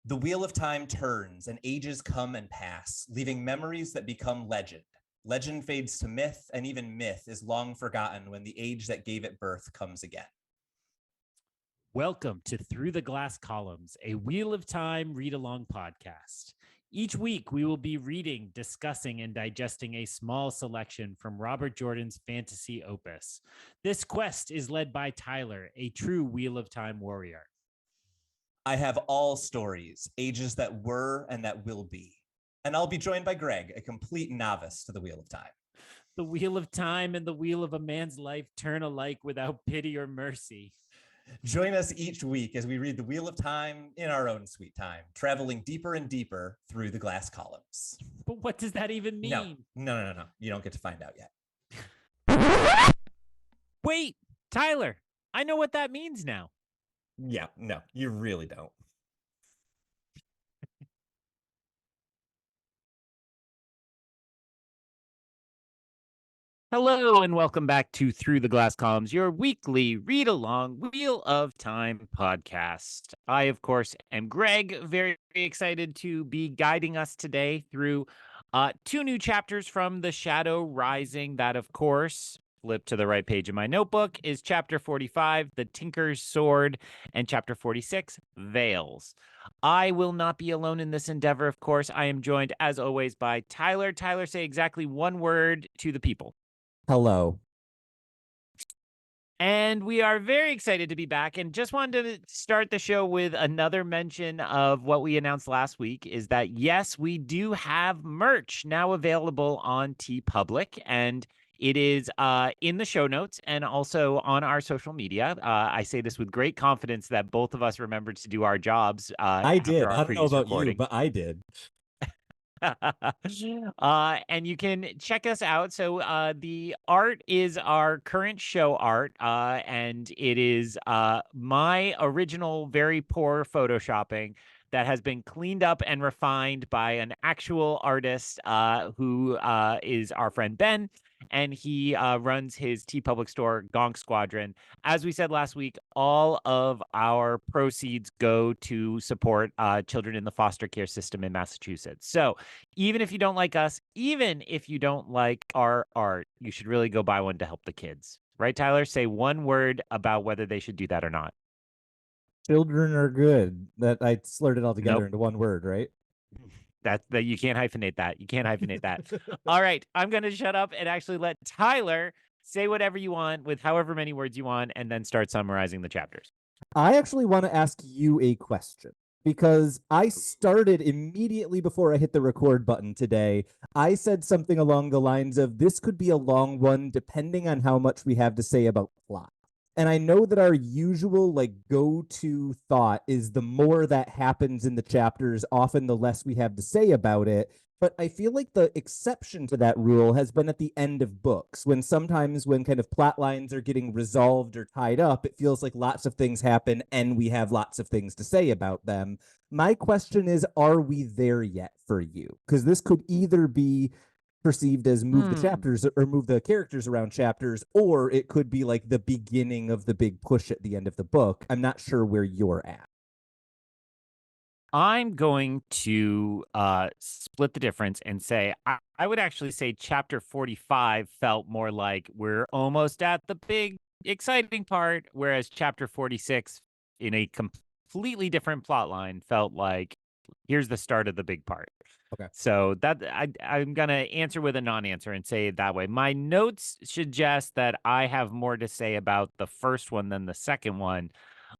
The wheel of time turns and ages come and pass, leaving memories that become legend. Legend fades to myth, and even myth is long forgotten when the age that gave it birth comes again. Welcome to Through the Glass Columns, a Wheel of Time read-along podcast. Each week, we will be reading, discussing, and digesting a small selection from Robert Jordan's fantasy opus. This quest is led by Tylor, a true Wheel of Time warrior. I have all stories, ages that were and that will be. And I'll be joined by Greg, a complete novice to the Wheel of Time. The Wheel of Time and the wheel of a man's life turn alike without pity or mercy. Join us each week as we read the Wheel of Time in our own sweet time, traveling deeper and deeper through the glass columns. But what does that even mean? No. You don't get to find out yet. Wait, Tylor, I know what that means now. Yeah, no, you really don't. Hello and welcome back to Through the Glass Columns, your weekly read-along Wheel of Time podcast. I, of course, am Greg, very excited to be guiding us today through two new chapters from The Shadow Rising. That, of course, flip to the right page of my notebook, is Chapter 45, The Tinker's Sword, and Chapter 46, Veils. I will not be alone in this endeavor, of course. I am joined, as always, by Tylor. Tylor, say exactly one word to the people. Hello. And we are very excited to be back, and just wanted to start the show with another mention of what we announced last week, is that, yes, we do have merch now available on TeePublic, and it is in the show notes and also on our social media. I say this with great confidence that both of us remembered to do our jobs. I did. After our I don't know about recording. you, but I did. And you can check us out. So the art is our current show art, and it is my original very poor photoshopping that has been cleaned up and refined by an actual artist who is our friend Ben, and he runs his TeePublic store, Gonk Squadron. As we said last week, all of our proceeds go to support children in the foster care system in Massachusetts. So even if you don't like us, even if you don't like our art, you should really go buy one to help the kids. Right, Tylor? Say one word about whether they should do that or not. Children are good. That I slurred it all together Nope. into one word, right? That you can't hyphenate that. You can't hyphenate that. All right, I'm going to shut up and actually let Tylor say whatever you want with however many words you want, and then start summarizing the chapters. I actually want to ask you a question, because I started immediately before I hit the record button today. I said something along the lines of, this could be a long one depending on how much we have to say about plot. And I know that our usual go-to thought is the more that happens in the chapters, often the less we have to say about it. But I feel like the exception to that rule has been at the end of books, when sometimes when kind of plot lines are getting resolved or tied up, it feels like lots of things happen and we have lots of things to say about them. My question is, are we there yet for you? Because this could either be perceived as move the chapters or move the characters around chapters, or it could be like the beginning of the big push at the end of the book. I'm not sure where you're at. I'm going to split the difference and say I would actually say chapter 45 felt more like we're almost at the big exciting part, whereas chapter 46, in a completely different plot line, felt like here's the start of the big part. Okay. So that I'm going to answer with a non-answer and say it that way. My notes suggest that I have more to say about the first one than the second one,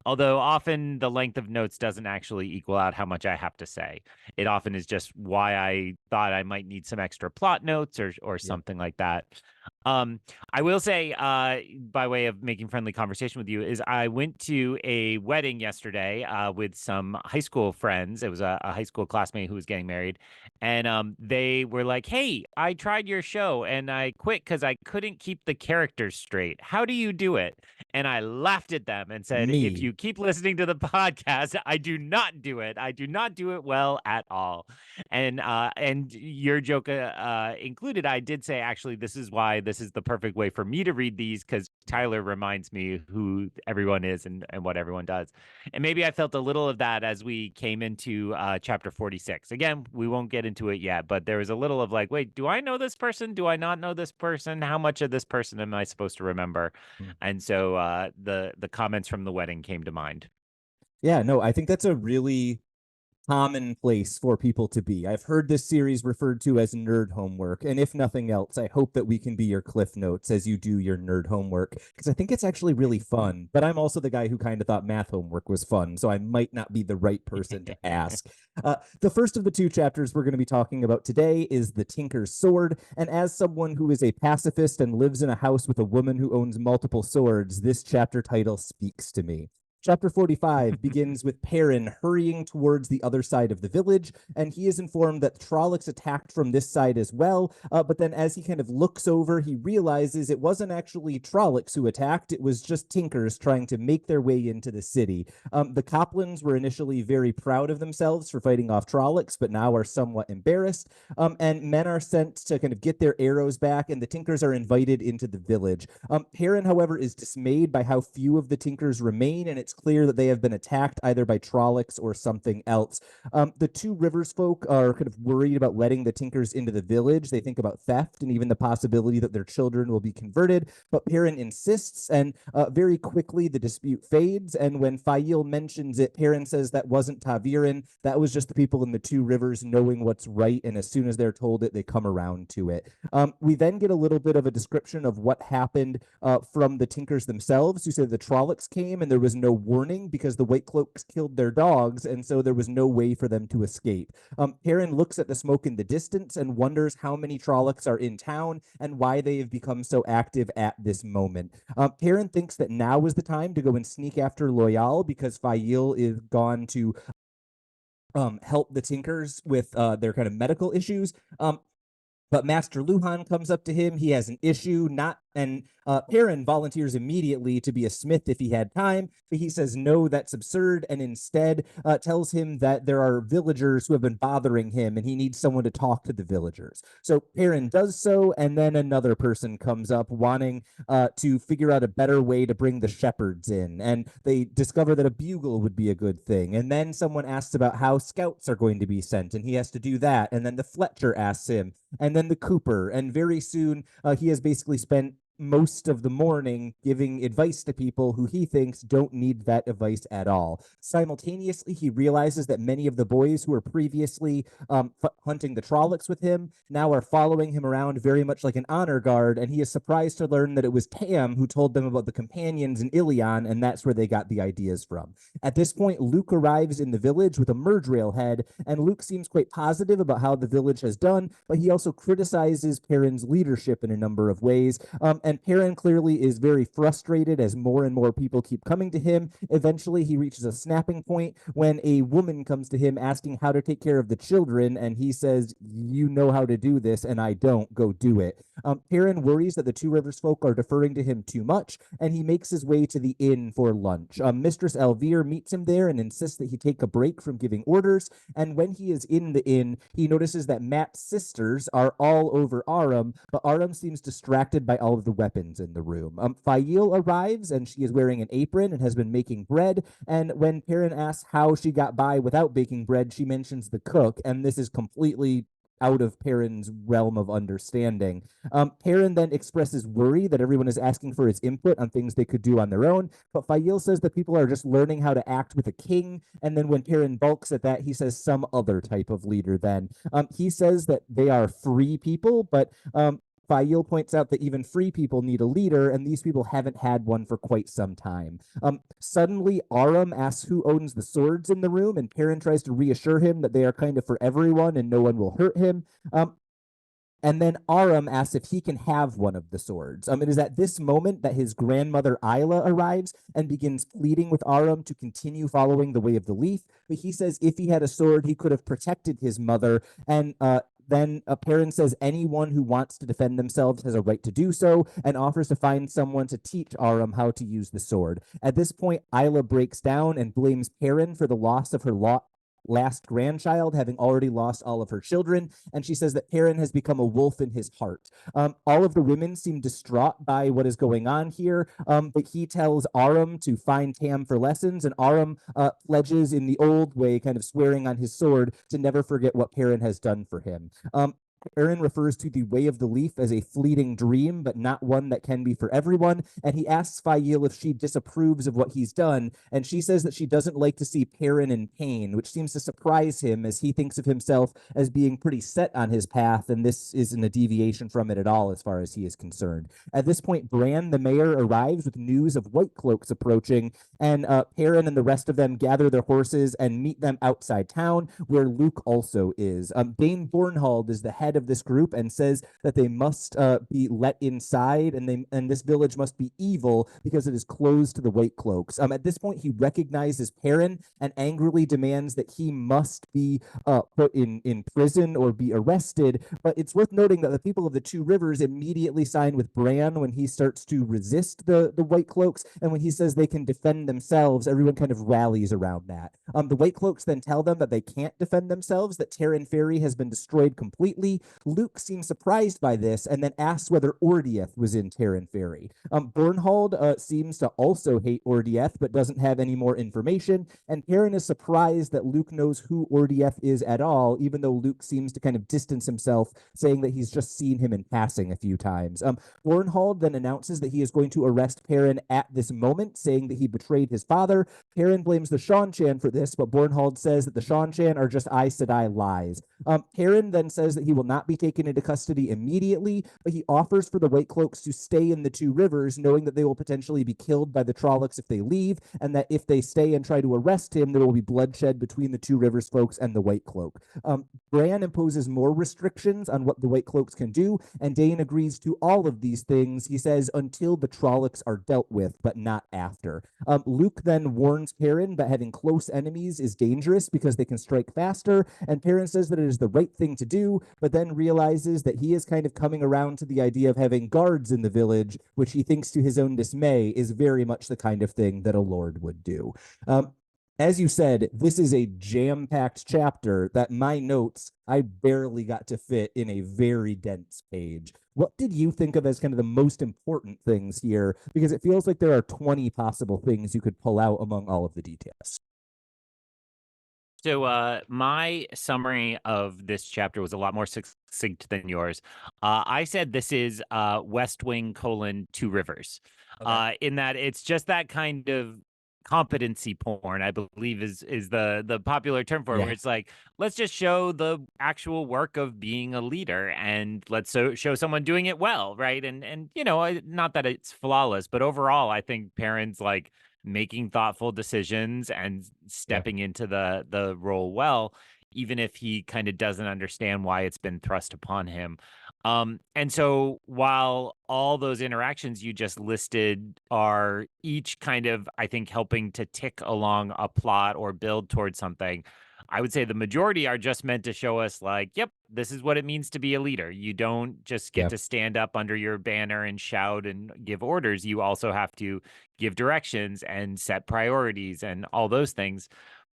although often the length of notes doesn't actually equal out how much I have to say. It often is just why I thought I might need some extra plot notes or something like that. I will say, by way of making friendly conversation with you, is I went to a wedding yesterday with some high school friends. It was a high school classmate who was getting married. And they were like, hey, I tried your show and I quit because I couldn't keep the characters straight. How do you do it? And I laughed at them and said, if you keep listening to the podcast, I do not do it. I do not do it well at all. And your joke included, I did say, actually, this is why why this is the perfect way for me to read these, because Tylor reminds me who everyone is and what everyone does. And maybe I felt a little of that as we came into chapter 46. Again, we won't get into it yet, but there was a little of like, wait, do I know this person? Do I not know this person? How much of this person am I supposed to remember? And so the comments from the wedding came to mind. Yeah, no, I think that's a really common place for people to be. I've heard this series referred to as nerd homework, and if nothing else, I hope that we can be your cliff notes as you do your nerd homework, because I think it's actually really fun. But I'm also the guy who kind of thought math homework was fun, so I might not be the right person to ask. The first of the two chapters we're going to be talking about today is The Tinker's Sword, and as someone who is a pacifist and lives in a house with a woman who owns multiple swords, this chapter title speaks to me. Chapter 45 begins with Perrin hurrying towards the other side of the village, and he is informed that Trollocs attacked from this side as well, but then as he kind of looks over, he realizes it wasn't actually Trollocs who attacked, it was just Tinkers trying to make their way into the city. The Coplans were initially very proud of themselves for fighting off Trollocs, but now are somewhat embarrassed, and men are sent to kind of get their arrows back, and the Tinkers are invited into the village. Perrin, however, is dismayed by how few of the Tinkers remain, and it's clear that they have been attacked either by Trollocs or something else. The two Rivers folk are kind of worried about letting the Tinkers into the village. They think about theft and even the possibility that their children will be converted, but Perrin insists, and very quickly the dispute fades, and when Fail mentions it, Perrin says that wasn't Taviran, that was just the people in the two rivers knowing what's right, and as soon as they're told it, they come around to it. We then get a little bit of a description of what happened from the Tinkers themselves, who said the Trollocs came and there was no warning because the White Cloaks killed their dogs, and so there was no way for them to escape. Perrin looks at the smoke in the distance and wonders how many Trollocs are in town and why they have become so active at this moment. Perrin thinks that now is the time to go and sneak after Loyal because Fail is gone to help the Tinkers with their kind of medical issues. But Master Luhan comes up to him. He has an issue, and Perrin volunteers immediately to be a smith if he had time, but he says, no, that's absurd, and instead tells him that there are villagers who have been bothering him, and he needs someone to talk to the villagers. So Perrin does so, and then another person comes up wanting to figure out a better way to bring the shepherds in, and they discover that a bugle would be a good thing, and then someone asks about how scouts are going to be sent, and he has to do that, and then the Fletcher asks him, and then the Cooper, and very soon he has basically spent most of the morning giving advice to people who he thinks don't need that advice at all. Simultaneously, he realizes that many of the boys who were previously hunting the Trollocs with him now are following him around very much like an honor guard, and he is surprised to learn that it was Tam who told them about the companions in Ilion, and that's where they got the ideas from. At this point, Luke arrives in the village with a merge railhead, and Luke seems quite positive about how the village has done, but he also criticizes Perrin's leadership in a number of ways. And Perrin clearly is very frustrated as more and more people keep coming to him. Eventually, he reaches a snapping point when a woman comes to him asking how to take care of the children, and he says, you know how to do this, and I don't. Go do it. Perrin worries that the Two Rivers folk are deferring to him too much, and he makes his way to the inn for lunch. Mistress Elvire meets him there and insists that he take a break from giving orders, and when he is in the inn, he notices that Mat's sisters are all over Aram, but Aram seems distracted by all of the weapons in the room. Fail arrives, and she is wearing an apron and has been making bread, and when Perrin asks how she got by without baking bread, she mentions the cook, and this is completely out of Perrin's realm of understanding. Perrin then expresses worry that everyone is asking for his input on things they could do on their own, but Fail says that people are just learning how to act with a king, and then when Perrin balks at that, he says some other type of leader then. He says that they are free people, but Fail points out that even free people need a leader, and these people haven't had one for quite some time. Suddenly, Aram asks who owns the swords in the room, and Perrin tries to reassure him that they are kind of for everyone and no one will hurt him. And then Aram asks if he can have one of the swords. It is at this moment that his grandmother Isla arrives and begins pleading with Aram to continue following the way of the leaf. But he says if he had a sword, he could have protected his mother, and then Perrin says anyone who wants to defend themselves has a right to do so, and offers to find someone to teach Aram how to use the sword. At this point, Isla breaks down and blames Perrin for the loss of her last grandchild, having already lost all of her children. And she says that Perrin has become a wolf in his heart. All of the women seem distraught by what is going on here, but he tells Aram to find Tam for lessons, and Aram pledges in the old way, kind of swearing on his sword, to never forget what Perrin has done for him. Perrin refers to the way of the leaf as a fleeting dream, but not one that can be for everyone. And he asks Fail if she disapproves of what he's done. And she says that she doesn't like to see Perrin in pain, which seems to surprise him as he thinks of himself as being pretty set on his path. And this isn't a deviation from it at all as far as he is concerned. At this point, Bran, the mayor, arrives with news of White Cloaks approaching. And Perrin and the rest of them gather their horses and meet them outside town, where Luke also is. Dane Bornhald is the head of this group and says that they must be let inside, and this village must be evil because it is closed to the White Cloaks. At this point, he recognizes Perrin and angrily demands that he must be put in prison or be arrested. But it's worth noting that the people of the Two Rivers immediately sign with Bran when he starts to resist the White Cloaks, and when he says they can defend themselves, everyone kind of rallies around that. The White Cloaks then tell them that they can't defend themselves, that Terran Ferry has been destroyed completely. Luke seems surprised by this and then asks whether Ordieth was in Terran Ferry. Bornhald seems to also hate Ordieth, but doesn't have any more information, and Perrin is surprised that Luke knows who Ordieth is at all, even though Luke seems to kind of distance himself, saying that he's just seen him in passing a few times. Bornhald then announces that he is going to arrest Perrin at this moment, saying that he betrayed his father. Perrin blames the Seanchan for this, but Bornhald says that the Seanchan are just Aes Sedai lies. Perrin then says that he will not be taken into custody immediately, but he offers for the White Cloaks to stay in the Two Rivers, knowing that they will potentially be killed by the Trollocs if they leave, and that if they stay and try to arrest him, there will be bloodshed between the Two Rivers folks and the White Cloak. Bran imposes more restrictions on what the White Cloaks can do, and Dane agrees to all of these things. He says until the Trollocs are dealt with, but not after. Luke then warns Perrin that having close enemies is dangerous because they can strike faster, and Perrin says that it is the right thing to do, but then realizes that he is kind of coming around to the idea of having guards in the village, which he thinks to his own dismay is very much the kind of thing that a lord would do. As you said, this is a jam-packed chapter that my notes, I barely got to fit in a very dense page. What did you think of as kind of the most important things here? Because it feels like there are 20 possible things you could pull out among all of the details. So my summary of this chapter was a lot more succinct than yours. I said this is West Wing : Two Rivers, in that it's just that kind of competency porn, I believe is the popular term for it, where it's like, let's just show the actual work of being a leader, and let's show someone doing it well, right? And you know, not that it's flawless, but overall, I think Perrin's like making thoughtful decisions and stepping into the role well, even if he kind of doesn't understand why it's been thrust upon him. And so while all those interactions you just listed are each kind of, I think, helping to tick along a plot or build towards something, I would say the majority are just meant to show us like, yep, this is what it means to be a leader. You don't just get to stand up under your banner and shout and give orders. You also have to give directions and set priorities and all those things.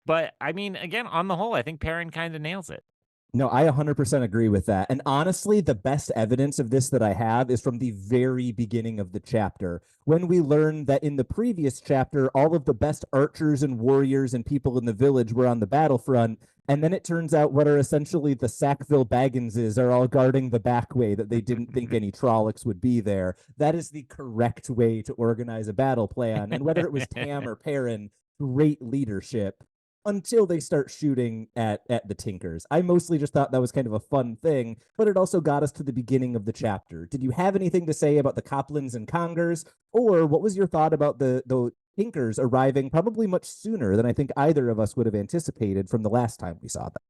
But I mean, again, on the whole, I think Perrin kind of nails it. No, I 100% agree with that. And honestly, the best evidence of this that I have is from the very beginning of the chapter, when we learn that in the previous chapter, all of the best archers and warriors and people in the village were on the battlefront. And then it turns out what are essentially the Sackville Bagginses are all guarding the back way, that they didn't think any Trollocs would be there. That is the correct way to organize a battle plan. And whether it was Tam or Perrin, great leadership. Until they start shooting at the Tinkers. I mostly just thought that was kind of a fun thing, but it also got us to the beginning of the chapter. Did you have anything to say about the Coplans and Congers? Or what was your thought about the Tinkers arriving probably much sooner than I think either of us would have anticipated from the last time we saw them?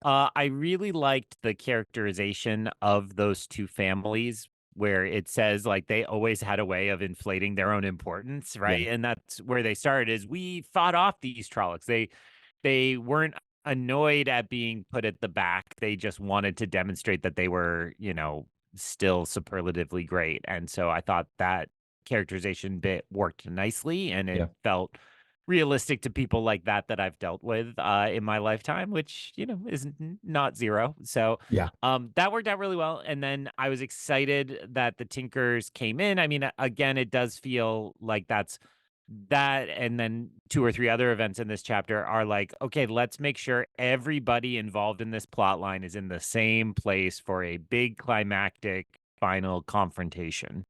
I really liked the characterization of those two families, where it says like they always had a way of inflating their own importance, right? Yeah. And that's where they started, is we fought off these Trollocs. They weren't annoyed at being put at the back. They just wanted to demonstrate that they were, you know, still superlatively great. And so I thought that characterization bit worked nicely, and it felt realistic to people like that I've dealt with in my lifetime, which, is not zero. So Yeah. that worked out really well. And then I was excited that the Tinkers came in. I mean, again, it does feel like that and then two or three other events in this chapter are like, okay, let's make sure everybody involved in this plot line is in the same place for a big climactic final confrontation.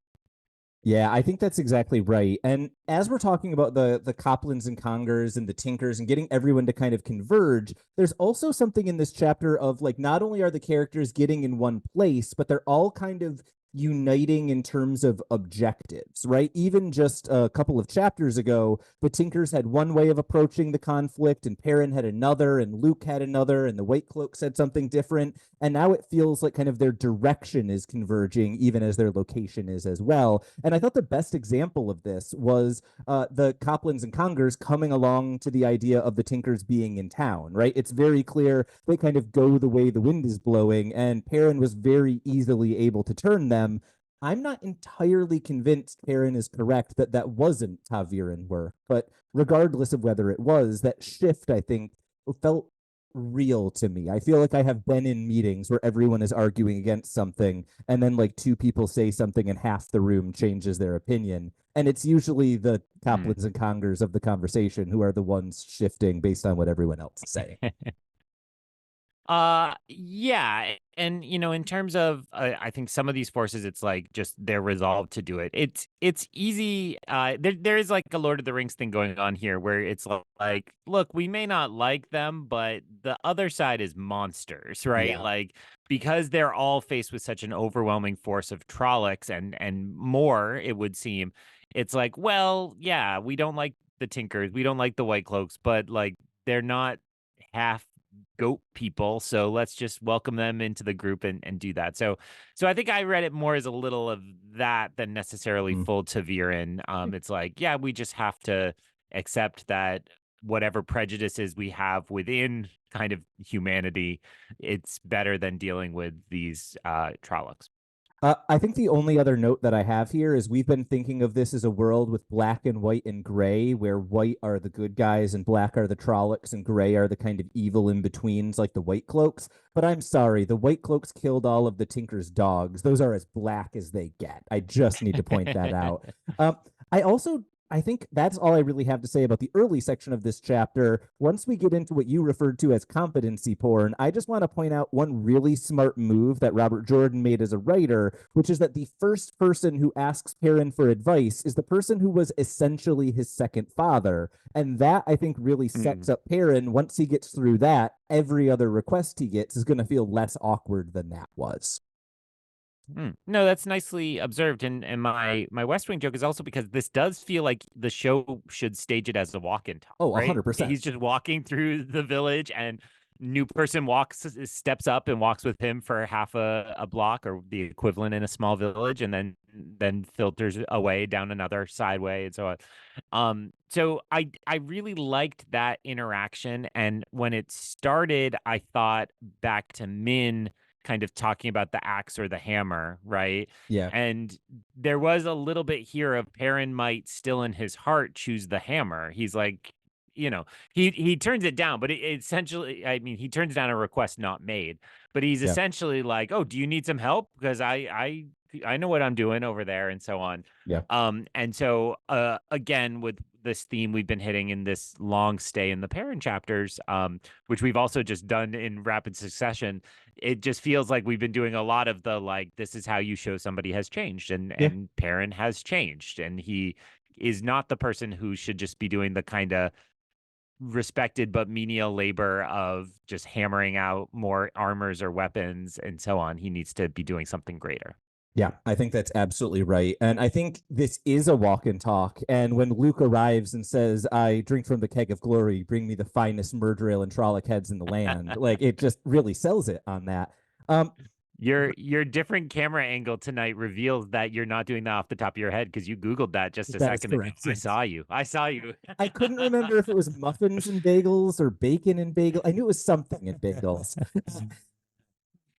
Yeah, I think that's exactly right. And as we're talking about the Coplans and Congers and the Tinkers and getting everyone to kind of converge, there's also something in this chapter of like not only are the characters getting in one place, but they're all kind of uniting in terms of objectives, right? Even just a couple of chapters ago, the Tinkers had one way of approaching the conflict, and Perrin had another, and Luke had another, and the White Cloak said something different. And now it feels like kind of their direction is converging, even as their location is as well. And I thought the best example of this was the Coplans and Congers coming along to the idea of the Tinkers being in town, right? It's very clear they kind of go the way the wind is blowing, and Perrin was very easily able to turn them. I'm not entirely convinced Perrin is correct that that wasn't Taviran work, but regardless of whether it was, that shift, I think, felt real to me. I feel like I have been in meetings where everyone is arguing against something, and then like two people say something and half the room changes their opinion. And it's usually the Coplans and Congers of the conversation who are the ones shifting based on what everyone else is saying. Yeah, and in terms of I think some of these forces, it's like just their resolve to do it. It's easy. There is like a Lord of the Rings thing going on here where it's like, look, we may not like them, but the other side is monsters, right? Yeah. Like, because they're all faced with such an overwhelming force of Trollocs and more, it would seem. It's like, well, yeah, we don't like the Tinkers, we don't like the White Cloaks, but like they're not half goat people, so let's just welcome them into the group and do that. So I think I read it more as a little of that than necessarily full Taviran. It's like, yeah, we just have to accept that whatever prejudices we have within kind of humanity, it's better than dealing with these Trollocs. I think the only other note that I have here is we've been thinking of this as a world with black and white and gray, where white are the good guys and black are the Trollocs and gray are the kind of evil in-betweens like the White Cloaks. But I'm sorry, the White Cloaks killed all of the Tinker's dogs. Those are as black as they get. I just need to point that out. I think that's all I really have to say about the early section of this chapter. Once we get into what you referred to as competency porn, I just want to point out one really smart move that Robert Jordan made as a writer, which is that the first person who asks Perrin for advice is the person who was essentially his second father. And that, I think, really sets up Perrin. Once he gets through that, every other request he gets is going to feel less awkward than that was. No, that's nicely observed. And my West Wing joke is also because this does feel like the show should stage it as a walk-in talk. Oh, right? 100%. He's just walking through the village, and new person steps up and walks with him for half a block or the equivalent in a small village, and then filters away down another sideway and so on. So I really liked that interaction, and when it started, I thought back to Min kind of talking about the axe or the hammer, right? Yeah. And there was a little bit here of Perrin might still in his heart choose the hammer. He's like, he turns it down, but essentially, I mean, he turns down a request not made, but he's essentially like, oh, do you need some help? Because I know what I'm doing over there and so on. Yeah. And so again, with this theme we've been hitting in this long stay in the Perrin chapters, which we've also just done in rapid succession, it just feels like we've been doing a lot of the like, this is how you show somebody has changed, and Perrin has changed, and he is not the person who should just be doing the kind of respected but menial labor of just hammering out more armors or weapons and so on. He needs to be doing something greater. Yeah, I think that's absolutely right. And I think this is a walk and talk. And when Luke arrives and says, I drink from the keg of glory, bring me the finest murder ale and Trolloc heads in the land, like it just really sells it on that. Your different camera angle tonight reveals that you're not doing that off the top of your head because you Googled that just a second ago. I saw you. I couldn't remember if it was muffins and bagels or bacon and bagel. I knew it was something in bagels.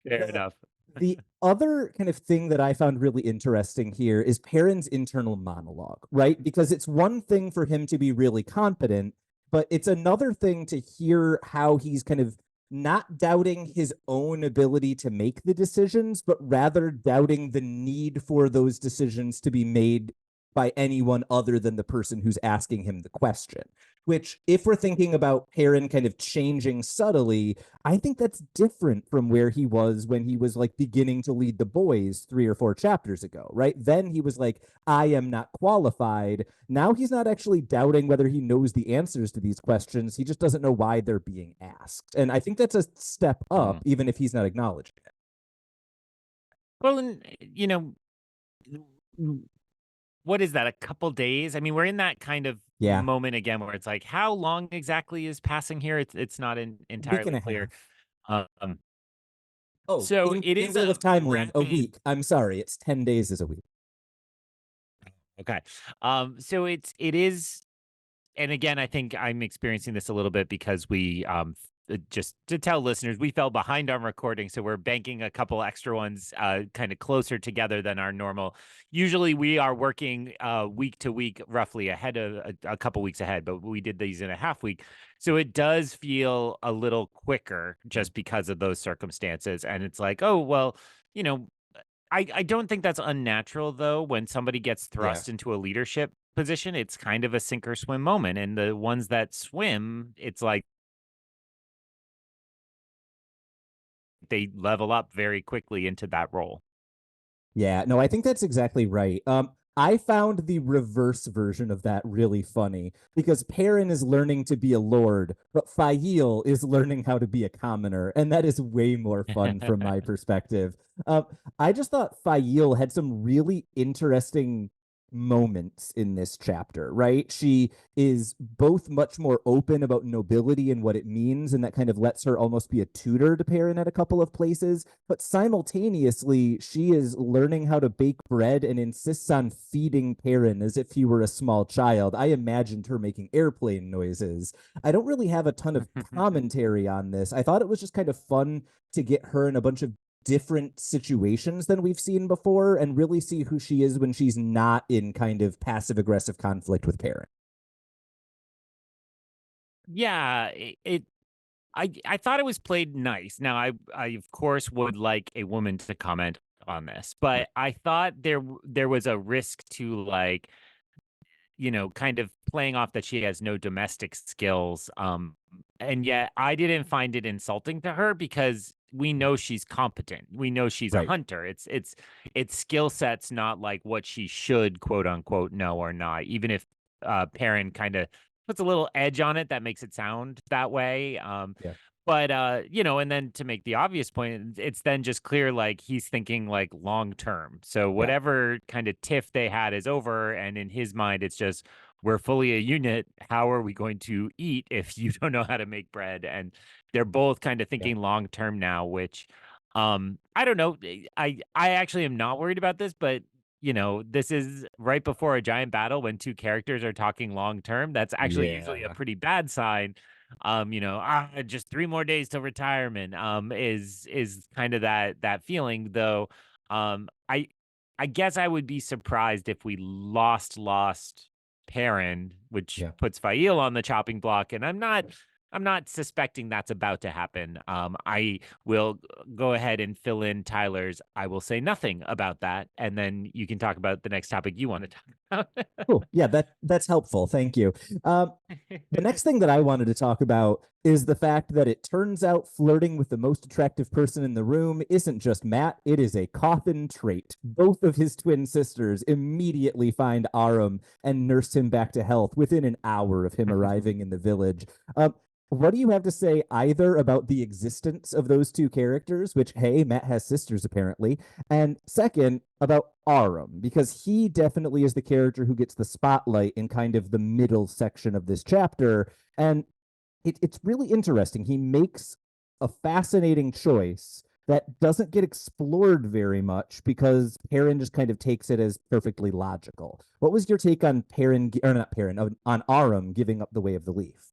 Fair enough. The other kind of thing that I found really interesting here is Perrin's internal monologue, right? Because it's one thing for him to be really competent, but it's another thing to hear how he's kind of not doubting his own ability to make the decisions, but rather doubting the need for those decisions to be made by anyone other than the person who's asking him the question. Which, if we're thinking about Perrin kind of changing subtly, I think that's different from where he was when he was like beginning to lead the boys 3 or 4 chapters ago, right? Then he was like, I am not qualified. Now he's not actually doubting whether he knows the answers to these questions. He just doesn't know why they're being asked. And I think that's a step up, even if he's not acknowledging it. Well, and what is that? A couple days? I mean, we're in that kind of moment again where it's like, how long exactly is passing here? It's not entirely clear. So it is of timeline, a week. I'm sorry, it's 10 days is a week. Okay. So it is, and again, I think I'm experiencing this a little bit because we just to tell listeners, we fell behind on recording, so we're banking a couple extra ones kind of closer together than our normal. Usually we are working week to week, roughly ahead of a couple weeks ahead, but we did these in a half week. So it does feel a little quicker just because of those circumstances. And it's like, oh, well, I don't think that's unnatural, though. When somebody gets thrust into a leadership position, it's kind of a sink or swim moment. And the ones that swim, it's like they level up very quickly into that role. Yeah, no, I think that's exactly right. I found the reverse version of that really funny because Perrin is learning to be a lord, but Fail is learning how to be a commoner, and that is way more fun from my perspective. I just thought Fail had some really interesting moments in this chapter, right? She is both much more open about nobility and what it means, and that kind of lets her almost be a tutor to Perrin at a couple of places, but simultaneously she is learning how to bake bread and insists on feeding Perrin as if he were a small child. I imagined her making airplane noises. I don't really have a ton of commentary on this. I thought it was just kind of fun to get her in a bunch of different situations than we've seen before and really see who she is when she's not in kind of passive aggressive conflict with Perrin. Yeah, I thought it was played nice. Now I of course would like a woman to comment on this, but I thought there was a risk to like kind of playing off that she has no domestic skills. And yet I didn't find it insulting to her because we know she's competent. We know she's a hunter. It's skill sets, not like what she should quote unquote know or not. Even if Perrin kind of puts a little edge on it that makes it sound that way. But and then to make the obvious point, it's then just clear like he's thinking like long term. So whatever kind of tiff they had is over, and in his mind, it's just we're fully a unit. How are we going to eat if you don't know how to make bread? And they're both kind of thinking long term now, which I don't know. I actually am not worried about this, but this is right before a giant battle when two characters are talking long term. That's actually usually a pretty bad sign. Just 3 more days till retirement is kind of that feeling, though. I guess I would be surprised if we lost Perrin, which puts Fail on the chopping block, and I'm not suspecting that's about to happen. I will go ahead and fill in Tylor's. I will say nothing about that, and then you can talk about the next topic you want to talk about. Cool. Yeah, that's helpful. Thank you. The next thing that I wanted to talk about is the fact that it turns out flirting with the most attractive person in the room isn't just Matt, it is a coffin trait. Both of his twin sisters immediately find Aram and nurse him back to health within an hour of him arriving in the village. What do you have to say either about the existence of those two characters, which, hey, Matt has sisters apparently, and second, about Aram, because he definitely is the character who gets the spotlight in kind of the middle section of this chapter, and it's really interesting. He makes a fascinating choice that doesn't get explored very much because Perrin just kind of takes it as perfectly logical. What was your take on Perrin, or not Perrin, on Aram giving up the way of the leaf?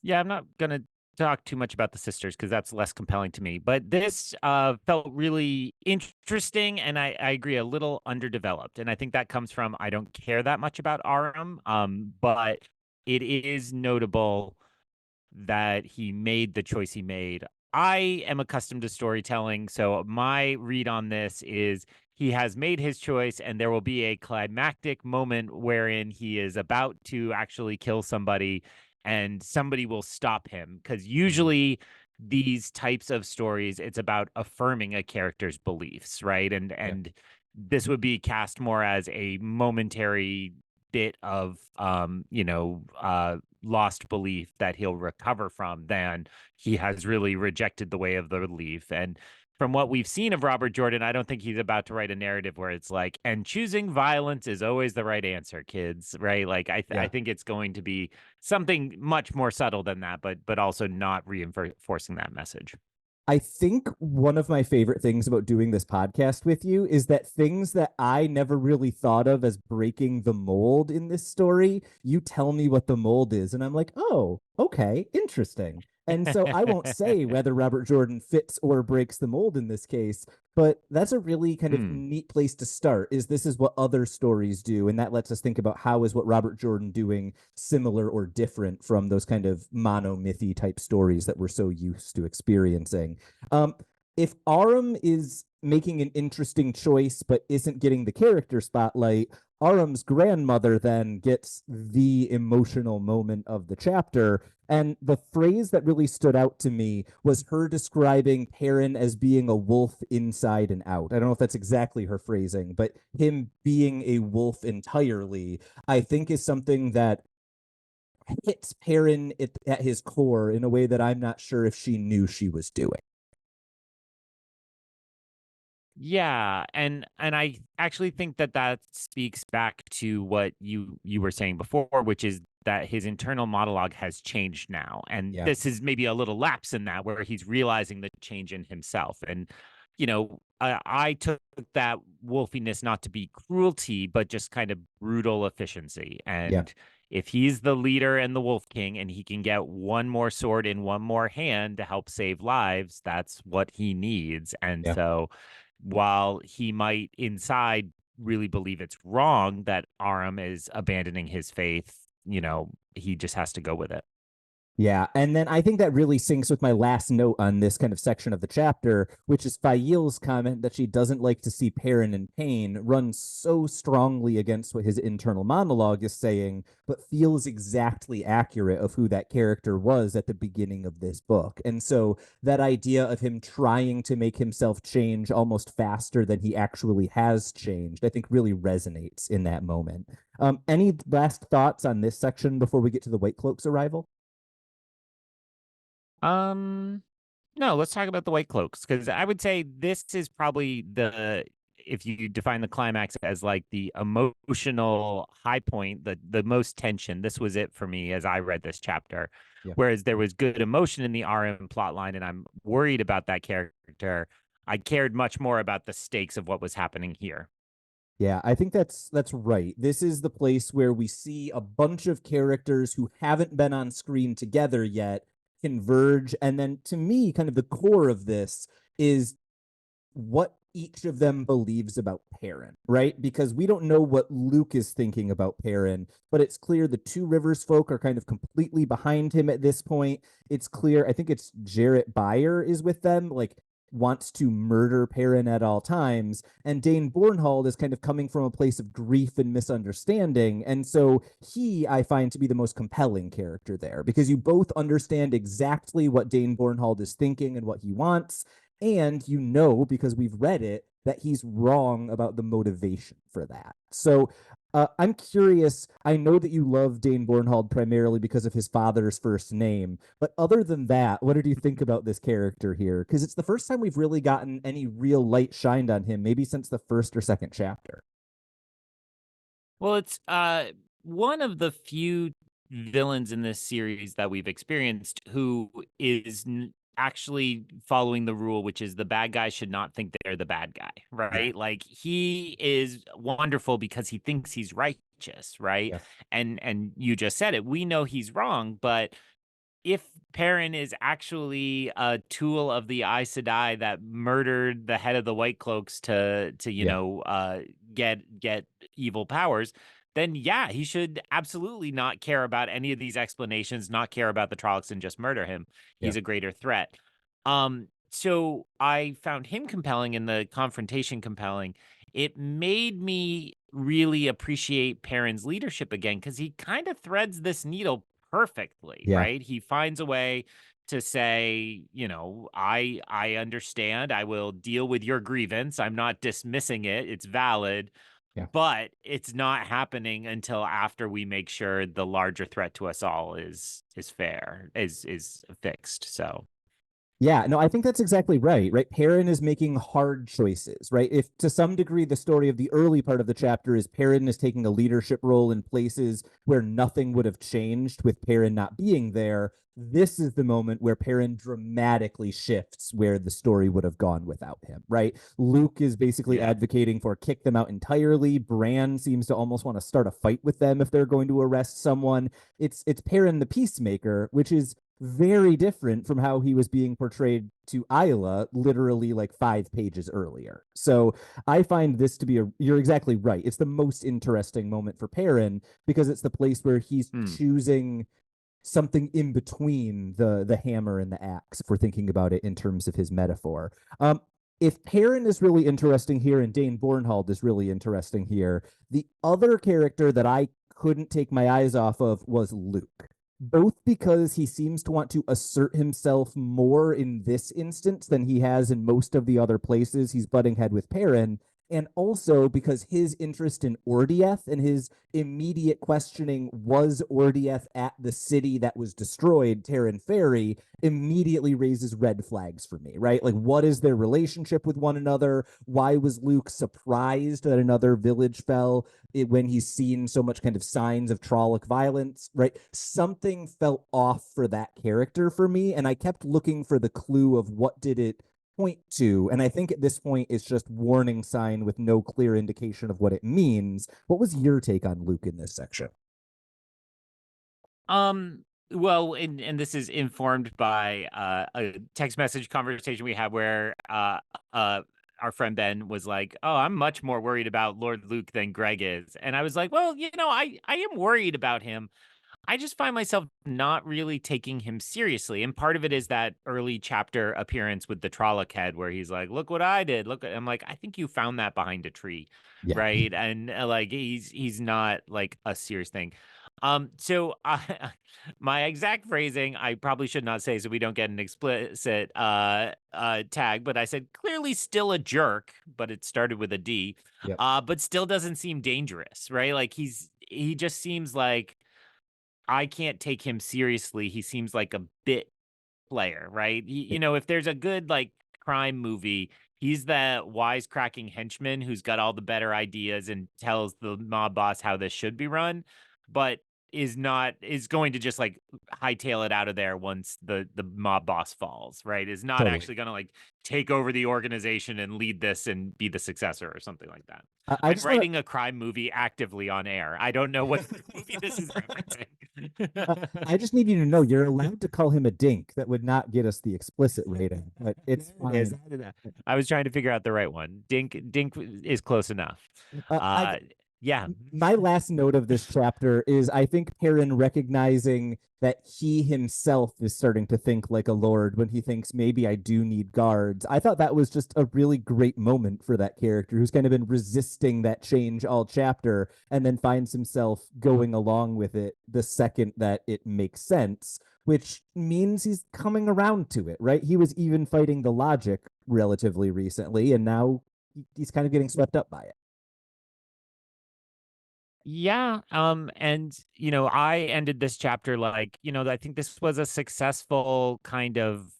Yeah, I'm not going to talk too much about the sisters because that's less compelling to me. But this felt really interesting, and I agree, a little underdeveloped. And I think that comes from I don't care that much about Aram, but it is notable that he made the choice he made. I am accustomed to storytelling, so my read on this is he has made his choice, and there will be a climactic moment wherein he is about to actually kill somebody, and somebody will stop him. Because usually these types of stories, it's about affirming a character's beliefs, right? And this would be cast more as a momentary bit of lost belief that he'll recover from than he has really rejected the way of the belief. And from what we've seen of Robert Jordan, I don't think he's about to write a narrative where it's like, and choosing violence is always the right answer, kids, right? Like I think it's going to be something much more subtle than that, but also not reinforcing that message. I think one of my favorite things about doing this podcast with you is that things that I never really thought of as breaking the mold in this story, you tell me what the mold is, and I'm like, oh, okay, interesting. And so I won't say whether Robert Jordan fits or breaks the mold in this case, but that's a really kind of neat place to start, is this is what other stories do, and that lets us think about how is what Robert Jordan doing similar or different from those kind of monomythy type stories that we're so used to experiencing. If Aram is making an interesting choice but isn't getting the character spotlight, Aram's grandmother then gets the emotional moment of the chapter. And the phrase that really stood out to me was her describing Perrin as being a wolf inside and out. I don't know if that's exactly her phrasing, but him being a wolf entirely, I think is something that hits Perrin at his core in a way that I'm not sure if she knew she was doing. Yeah, and I actually think that that speaks back to what you were saying before, which is that his internal monologue has changed now, and Yeah. this is maybe a little lapse in that where he's realizing the change in himself. And I took that wolfiness not to be cruelty, but just kind of brutal efficiency. Yeah. And if he's the leader and the Wolf King, and he can get one more sword in one more hand to help save lives, that's what he needs. And Yeah. so while he might inside really believe it's wrong that Aram is abandoning his faith, he just has to go with it. Yeah, and then I think that really syncs with my last note on this kind of section of the chapter, which is Fail's comment that she doesn't like to see Perrin in pain runs so strongly against what his internal monologue is saying, but feels exactly accurate of who that character was at the beginning of this book. And so that idea of him trying to make himself change almost faster than he actually has changed, I think really resonates in that moment. Any last thoughts on this section before we get to the White Cloak's arrival? No, let's talk about the White Cloaks, because I would say this is probably if you define the climax as like the emotional high point, the most tension, this was it for me as I read this chapter. Yeah. Whereas there was good emotion in the RM plotline, and I'm worried about that character, I cared much more about the stakes of what was happening here. Yeah, I think that's right. This is the place where we see a bunch of characters who haven't been on screen together yet converge. And then to me, kind of the core of this is what each of them believes about Perrin, right? Because we don't know what Luke is thinking about Perrin, but it's clear the Two Rivers folk are kind of completely behind him at this point. It's clear, I think it's Jarrett Beyer is with them, like wants to murder Perrin at all times. And Dane Bornhold is kind of coming from a place of grief and misunderstanding. And so he, I find to be the most compelling character there because you both understand exactly what Dane Bornhold is thinking and what he wants. And because we've read it, that he's wrong about the motivation for that. So I'm curious. I know that you love Dane Bornhold primarily because of his father's first name, but other than that, what did you think about this character here? Because it's the first time we've really gotten any real light shined on him, maybe since the first or second chapter. Well, it's one of the few villains in this series that we've experienced who is actually following the rule, which is the bad guy should not think they're the bad guy, right? Yeah. Like he is wonderful because he thinks he's righteous, right? Yeah. And you just said it. We know he's wrong, but if Perrin is actually a tool of the Aes Sedai that murdered the head of the White Cloaks to get evil powers, then yeah, he should absolutely not care about any of these explanations, not care about the Trollocs and just murder him. He's Yeah. a greater threat. So I found him compelling and the confrontation compelling. It made me really appreciate Perrin's leadership again because he kind of threads this needle perfectly, Yeah. right? He finds a way to say, I understand. I will deal with your grievance. I'm not dismissing it. It's valid. Yeah. But it's not happening until after we make sure the larger threat to us all is fair, is fixed. So Yeah, no, I think that's exactly right. Right. Perrin is making hard choices, right? If to some degree the story of the early part of the chapter is Perrin is taking a leadership role in places where nothing would have changed with Perrin not being there, this is the moment where Perrin dramatically shifts where the story would have gone without him, right? Luke is basically advocating for kick them out entirely. Bran seems to almost want to start a fight with them if they're going to arrest someone. It's Perrin the peacemaker, which is very different from how he was being portrayed to Isla literally like 5 pages earlier. So I find this to be you're exactly right. It's the most interesting moment for Perrin because it's the place where he's choosing something in between the hammer and the axe, if we're thinking about it in terms of his metaphor. If Perrin is really interesting here and Dane Bornhald is really interesting here, the other character that I couldn't take my eyes off of was Luke, both because he seems to want to assert himself more in this instance than he has in most of the other places he's butting head with Perrin, and also because his interest in Ordieth and his immediate questioning, was Ordieth at the city that was destroyed, Terran Ferry, immediately raises red flags for me, right? Like, what is their relationship with one another? Why was Luke surprised that another village fell when he's seen so much kind of signs of Trolloc violence, right? Something felt off for that character for me, and I kept looking for the clue of what did it point to, and I think at this point it's just warning sign with no clear indication of what it means. What was your take on Luke in this section? Well, and this is informed by a text message conversation we had where our friend Ben was like, "Oh, I'm much more worried about Lord Luke than Greg is," and I was like, "Well, I am worried about him. I just find myself not really taking him seriously." And part of it is that early chapter appearance with the Trolloc head where he's like, "Look what I did. Look." I'm like, I think you found that behind a tree, Yeah. right? And like he's not like a serious thing. So my exact phrasing, I probably should not say so we don't get an explicit tag, but I said clearly still a jerk, but it started with a D. Yep. But still doesn't seem dangerous, right? Like he just seems like I can't take him seriously. He seems like a bit player, right? If there's a good like crime movie, he's the wisecracking henchman who's got all the better ideas and tells the mob boss how this should be run, but is going to just like hightail it out of there once the mob boss falls, right? Is not Totally. actually going to like take over the organization and lead this and be the successor or something like that. I I'm just want writing a crime movie actively on air. I don't know what movie this is referencing. I just need you to know you're allowed to call him a dink. That would not get us the explicit rating, but it's fine. I was trying to figure out the right one. Dink is close enough. Yeah. My last note of this chapter is I think Perrin recognizing that he himself is starting to think like a lord when he thinks maybe I do need guards. I thought that was just a really great moment for that character who's kind of been resisting that change all chapter and then finds himself going along with it the second that it makes sense, which means he's coming around to it, right? He was even fighting the logic relatively recently, and now he's kind of getting swept up by it. Yeah. And I ended this chapter like, I think this was a successful kind of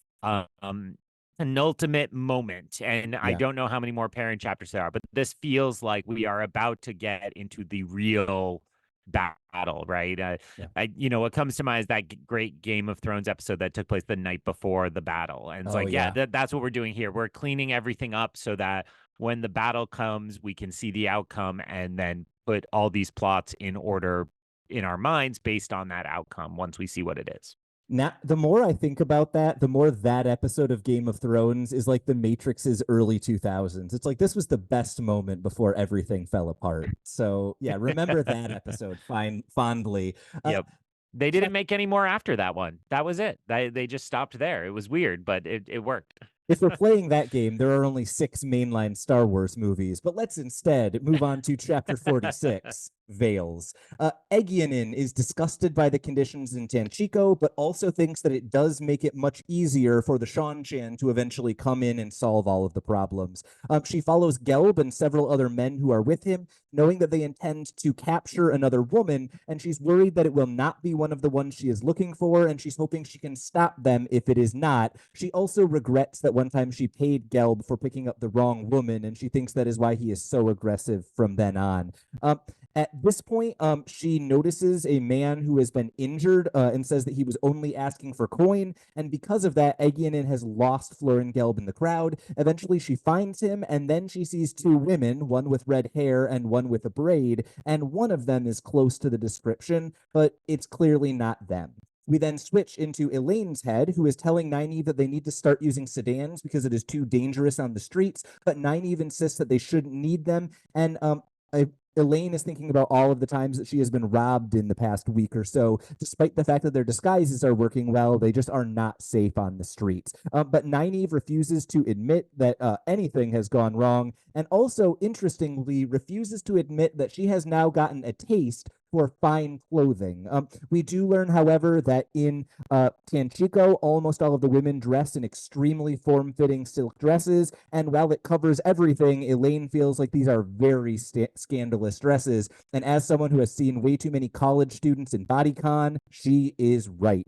penultimate moment. And I Yeah. don't know how many more parent chapters there are, but this feels like we are about to get into the real battle, right? What comes to mind is that great Game of Thrones episode that took place the night before the battle. And it's Oh, like, yeah. that's what we're doing here. We're cleaning everything up so that when the battle comes, we can see the outcome and then put all these plots in order in our minds based on that outcome once we see what it is. Now, the more I think about that, the more that episode of Game of Thrones is like the Matrix's early 2000s. It's like this was the best moment before everything fell apart. So, yeah, remember that episode fondly. Uh, Yep. They didn't make any more after that one. That was it. They just stopped there. It was weird, but it worked. If we're playing that game, there are only 6 mainline Star Wars movies, but let's instead move on to chapter 46, Veils. Egyanin is disgusted by the conditions in Tanchico, but also thinks that it does make it much easier for the Shan-Chan to eventually come in and solve all of the problems. She follows Gelb and several other men who are with him, knowing that they intend to capture another woman, and she's worried that it will not be one of the ones she is looking for, and she's hoping she can stop them if it is not. She also regrets that one time she paid Gelb for picking up the wrong woman, and she thinks that is why he is so aggressive from then on. At this point, she notices a man who has been injured and says that he was only asking for coin. And because of that, Egyanin has lost Florin Gelb in the crowd. Eventually, she finds him, and then she sees 2 women, one with red hair and one with a braid. And one of them is close to the description, but it's clearly not them. We then switch into Elayne's head, who is telling Nynaeve that they need to start using sedans because it is too dangerous on the streets. But Nynaeve insists that they shouldn't need them. And Elayne is thinking about all of the times that she has been robbed in the past week or so. Despite the fact that their disguises are working well, they just are not safe on the streets. But Nynaeve refuses to admit that anything has gone wrong, and also, interestingly, refuses to admit that she has now gotten a taste for fine clothing. We do learn, however, that in Tanchico, almost all of the women dress in extremely form-fitting silk dresses, and while it covers everything, Elayne feels like these are very scandalous dresses. And as someone who has seen way too many college students in bodycon, she is right.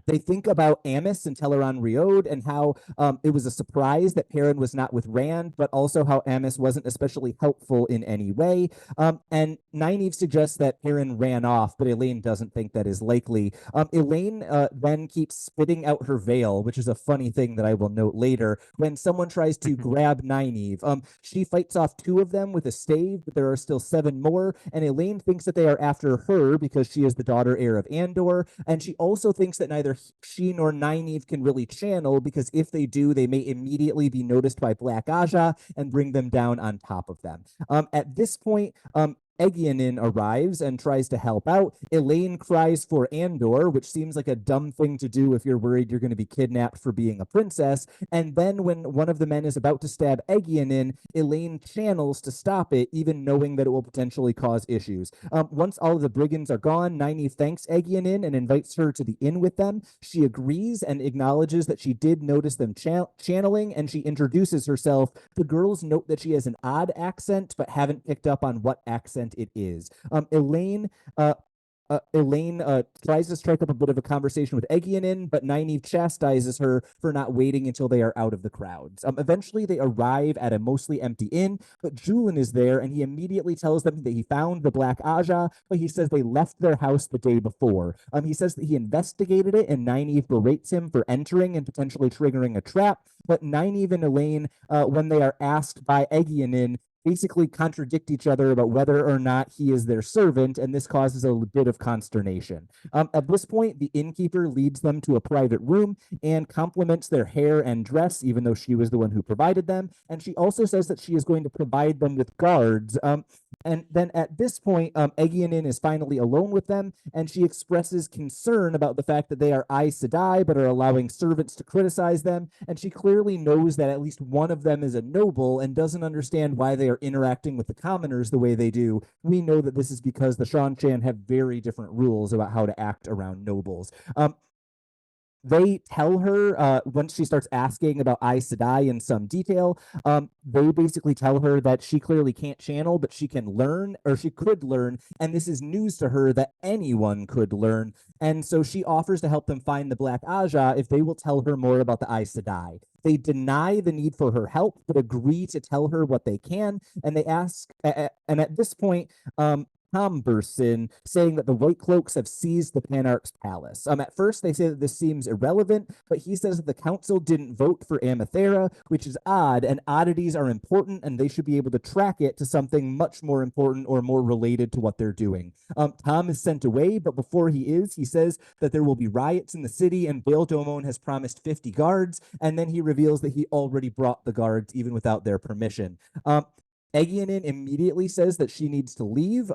They think about Amos and Teleron Riode and how it was a surprise that Perrin was not with Rand, but also how Amos wasn't especially helpful in any way. And Nynaeve suggests that Perrin ran off, but Elayne doesn't think that is likely. Elayne then keeps spitting out her veil, which is a funny thing that I will note later. When someone tries to grab Nynaeve, she fights off 2 of them with a stave, but there are still 7 more. And Elayne thinks that they are after her because she is the daughter heir of Andor. And she also thinks that neither she nor Nynaeve can really channel, because if they do, they may immediately be noticed by Black Aja and bring them down on top of them. At this point, Egyanin arrives and tries to help out. Elayne cries for Andor, which seems like a dumb thing to do if you're worried you're going to be kidnapped for being a princess. And then when one of the men is about to stab Egyanin, Elayne channels to stop it, even knowing that it will potentially cause issues. Once all of the brigands are gone, Nynaeve thanks Egyanin and invites her to the inn with them. She agrees and acknowledges that she did notice them channeling, and she introduces herself. The girls note that she has an odd accent, but haven't picked up on what accent it is. Elayne tries to strike up a bit of a conversation with Egyanin, but Nynaeve chastises her for not waiting until they are out of the crowds. Eventually, they arrive at a mostly empty inn, but Julian is there, and he immediately tells them that he found the Black Aja, but he says they left their house the day before. He says that he investigated it, and Nynaeve berates him for entering and potentially triggering a trap, but Nynaeve and Elayne, when they are asked by Egyanin, basically contradict each other about whether or not he is their servant, and this causes a bit of consternation. At this point, the innkeeper leads them to a private room and compliments their hair and dress, even though she was the one who provided them, and she also says that she is going to provide them with guards. And then at this point, Egyanin is finally alone with them, and she expresses concern about the fact that they are Aes Sedai, but are allowing servants to criticize them, and she clearly knows that at least one of them is a noble and doesn't understand why they are interacting with the commoners the way they do. We know that this is because the Shan-Chan have very different rules about how to act around nobles. They tell her, once she starts asking about Aes Sedai in some detail, they basically tell her that she clearly can't channel, but she can learn, or she could learn, and this is news to her that anyone could learn. And so she offers to help them find the Black Aja if they will tell her more about the Aes Sedai. They deny the need for her help, but agree to tell her what they can, and they ask, and at this point, Tom bursts in, saying that the White Cloaks have seized the Panarch's palace. At first, they say that this seems irrelevant, but he says that the council didn't vote for Amathera, which is odd, and oddities are important, and they should be able to track it to something much more important or more related to what they're doing. Tom is sent away, but before he says that there will be riots in the city, and Bail Domon has promised 50 guards, and then he reveals that he already brought the guards even without their permission. Elayne immediately says that she needs to leave,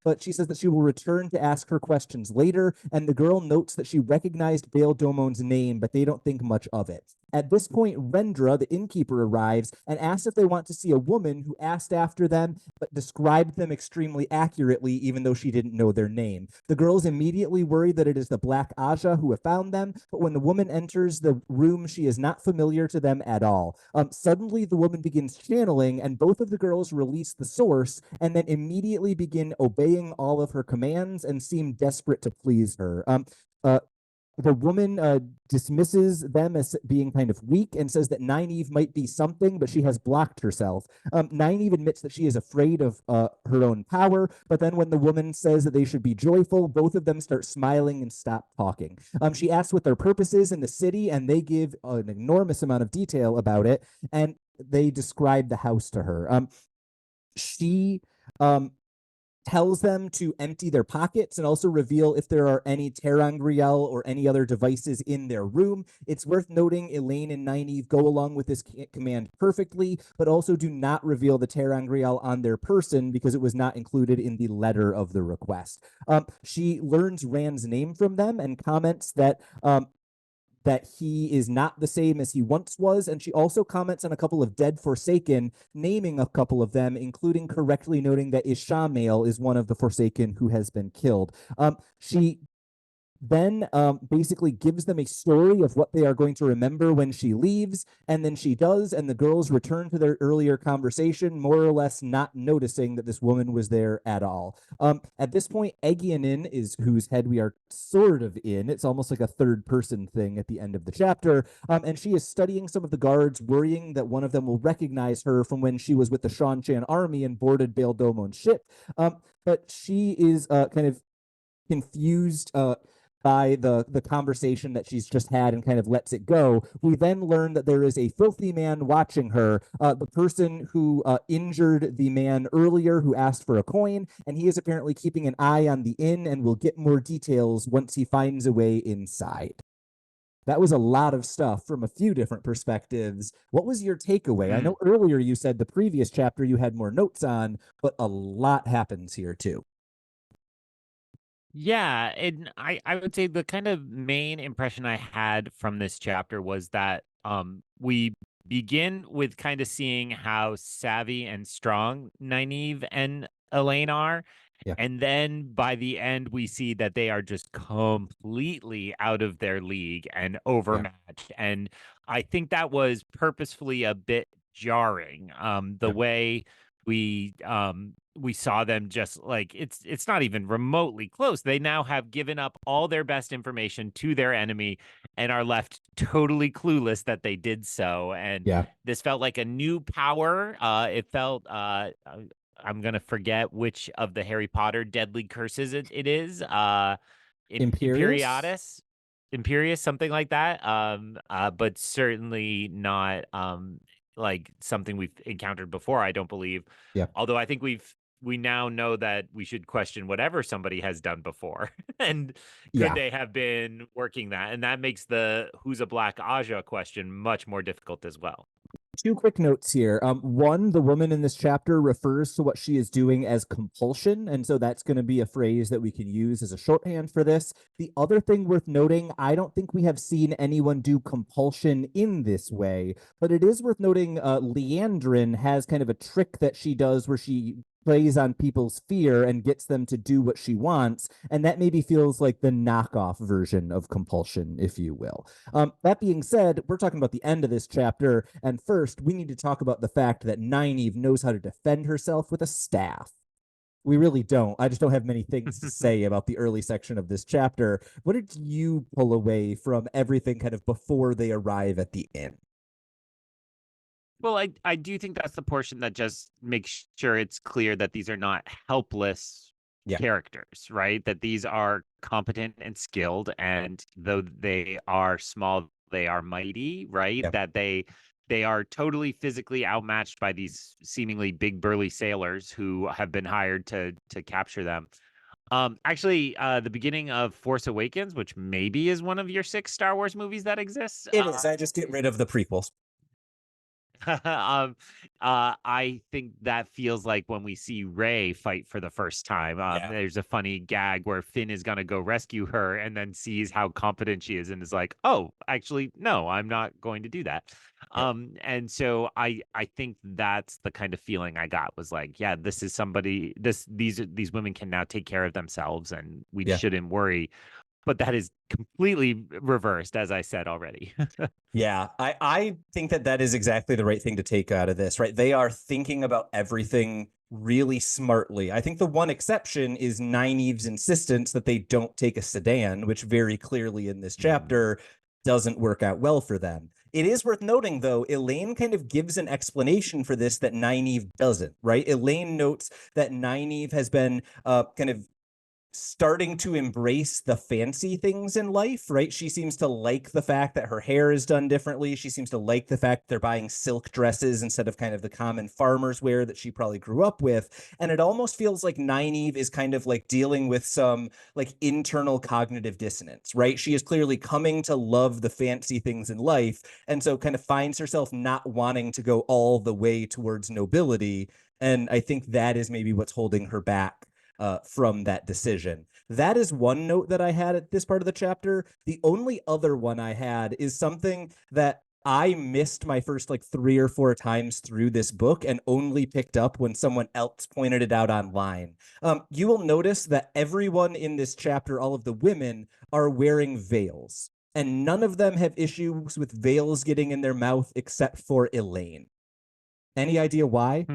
but she says that she will return to ask her questions later, and the girl notes that she recognized Bail Domon's name, but they don't think much of it. At this point, Rendra, the innkeeper, arrives and asks if they want to see a woman who asked after them, but described them extremely accurately, even though she didn't know their name. The girls immediately worry that it is the Black Aja who have found them, but when the woman enters the room, she is not familiar to them at all. Suddenly, the woman begins channeling, and both of the girls release the source, and then immediately begin obeying all of her commands and seem desperate to please her. The woman dismisses them as being kind of weak and says that Nynaeve might be something, but she has blocked herself. Nynaeve admits that she is afraid of her own power, but then when the woman says that they should be joyful, both of them start smiling and stop talking. She asks what their purpose is in the city, and they give an enormous amount of detail about it, and they describe the house to her. She tells them to empty their pockets and also reveal if there are any ter'angreal or any other devices in their room. It's worth noting Elayne and Nynaeve go along with this command perfectly, but also do not reveal the ter'angreal on their person because it was not included in the letter of the request. She learns Rand's name from them and comments that he is not the same as he once was, and she also comments on a couple of dead Forsaken, naming a couple of them, including correctly noting that Ishamael is one of the Forsaken who has been killed. She then basically gives them a story of what they are going to remember when she leaves, and then she does, and the girls return to their earlier conversation, more or less not noticing that this woman was there at all. At this point, Elayne is whose head we are sort of in. It's almost like a third-person thing at the end of the chapter, and she is studying some of the guards, worrying that one of them will recognize her from when she was with the Shan-Chan army and boarded Bail Domon's ship, but she is kind of confused by the conversation that she's just had and kind of lets it go. We then learn that there is a filthy man watching her, the person who injured the man earlier who asked for a coin, and he is apparently keeping an eye on the inn and will get more details once he finds a way inside. That was a lot of stuff from a few different perspectives. What was your takeaway? I know earlier you said the previous chapter you had more notes on, but a lot happens here too. Yeah, and I would say the kind of main impression I had from this chapter was that we begin with kind of seeing how savvy and strong Nynaeve and Elayne are. Yeah. And then by the end, we see that they are just completely out of their league and overmatched. And I think that was purposefully a bit jarring. The way we saw them just like it's not even remotely close. They now have given up all their best information to their enemy and are left totally clueless that they did so. And this felt like a new power. It felt I'm gonna forget which of the Harry Potter deadly curses it is. Imperius? Imperius, something like that. But certainly not like something we've encountered before, I don't believe. Yeah. Although I think we now know that we should question whatever somebody has done before. And could they have been working that? And that makes the who's a Black Aja question much more difficult as well. Two quick notes here. One, the woman in this chapter refers to what she is doing as compulsion, and so that's going to be a phrase that we can use as a shorthand for this. The other thing worth noting, I don't think we have seen anyone do compulsion in this way, but it is worth noting Liandrin has kind of a trick that she does where she plays on people's fear and gets them to do what she wants, and that maybe feels like the knockoff version of compulsion, if you will. That being said, we're talking about the end of this chapter, and first, we need to talk about the fact that Nynaeve knows how to defend herself with a staff. We really don't. I just don't have many things to say about the early section of this chapter. What did you pull away from everything kind of before they arrive at the inn? Well, I do think that's the portion that just makes sure it's clear that these are not helpless Yeah. characters, right? That these are competent and skilled, and though they are small, they are mighty, right? Yeah. That they are totally physically outmatched by these seemingly big burly sailors who have been hired to capture them. Actually, the beginning of Force Awakens, which maybe is one of your 6 Star Wars movies that exists. It is. I just get rid of the prequels. I think that feels like when we see Rey fight for the first time. Yeah. There's a funny gag where Finn is gonna go rescue her and then sees how competent she is and is like, "Oh, actually, no, I'm not going to do that." Yeah. And so I think that's the kind of feeling I got, was like, yeah, this is somebody. These women can now take care of themselves, and we Yeah. shouldn't worry. But that is completely reversed, as I said already. Yeah, I think that that is exactly the right thing to take out of this, right? They are thinking about everything really smartly. I think the one exception is Nynaeve's insistence that they don't take a sedan, which very clearly in this chapter doesn't work out well for them. It is worth noting, though, Elayne kind of gives an explanation for this that Nynaeve doesn't, right? Elayne notes that Nynaeve has been kind of starting to embrace the fancy things in life, right? She seems to like the fact that her hair is done differently. She seems to like the fact they're buying silk dresses instead of kind of the common farmer's wear that she probably grew up with. And it almost feels like Nynaeve is kind of like dealing with some like internal cognitive dissonance, right? She is clearly coming to love the fancy things in life, and so kind of finds herself not wanting to go all the way towards nobility. And I think that is maybe what's holding her back from that decision. That is one note that I had at this part of the chapter. The only other one I had is something that I missed my first like 3 or 4 times through this book and only picked up when someone else pointed it out online. You will notice that everyone in this chapter, all of the women, are wearing veils, and none of them have issues with veils getting in their mouth except for Elayne. Any idea why?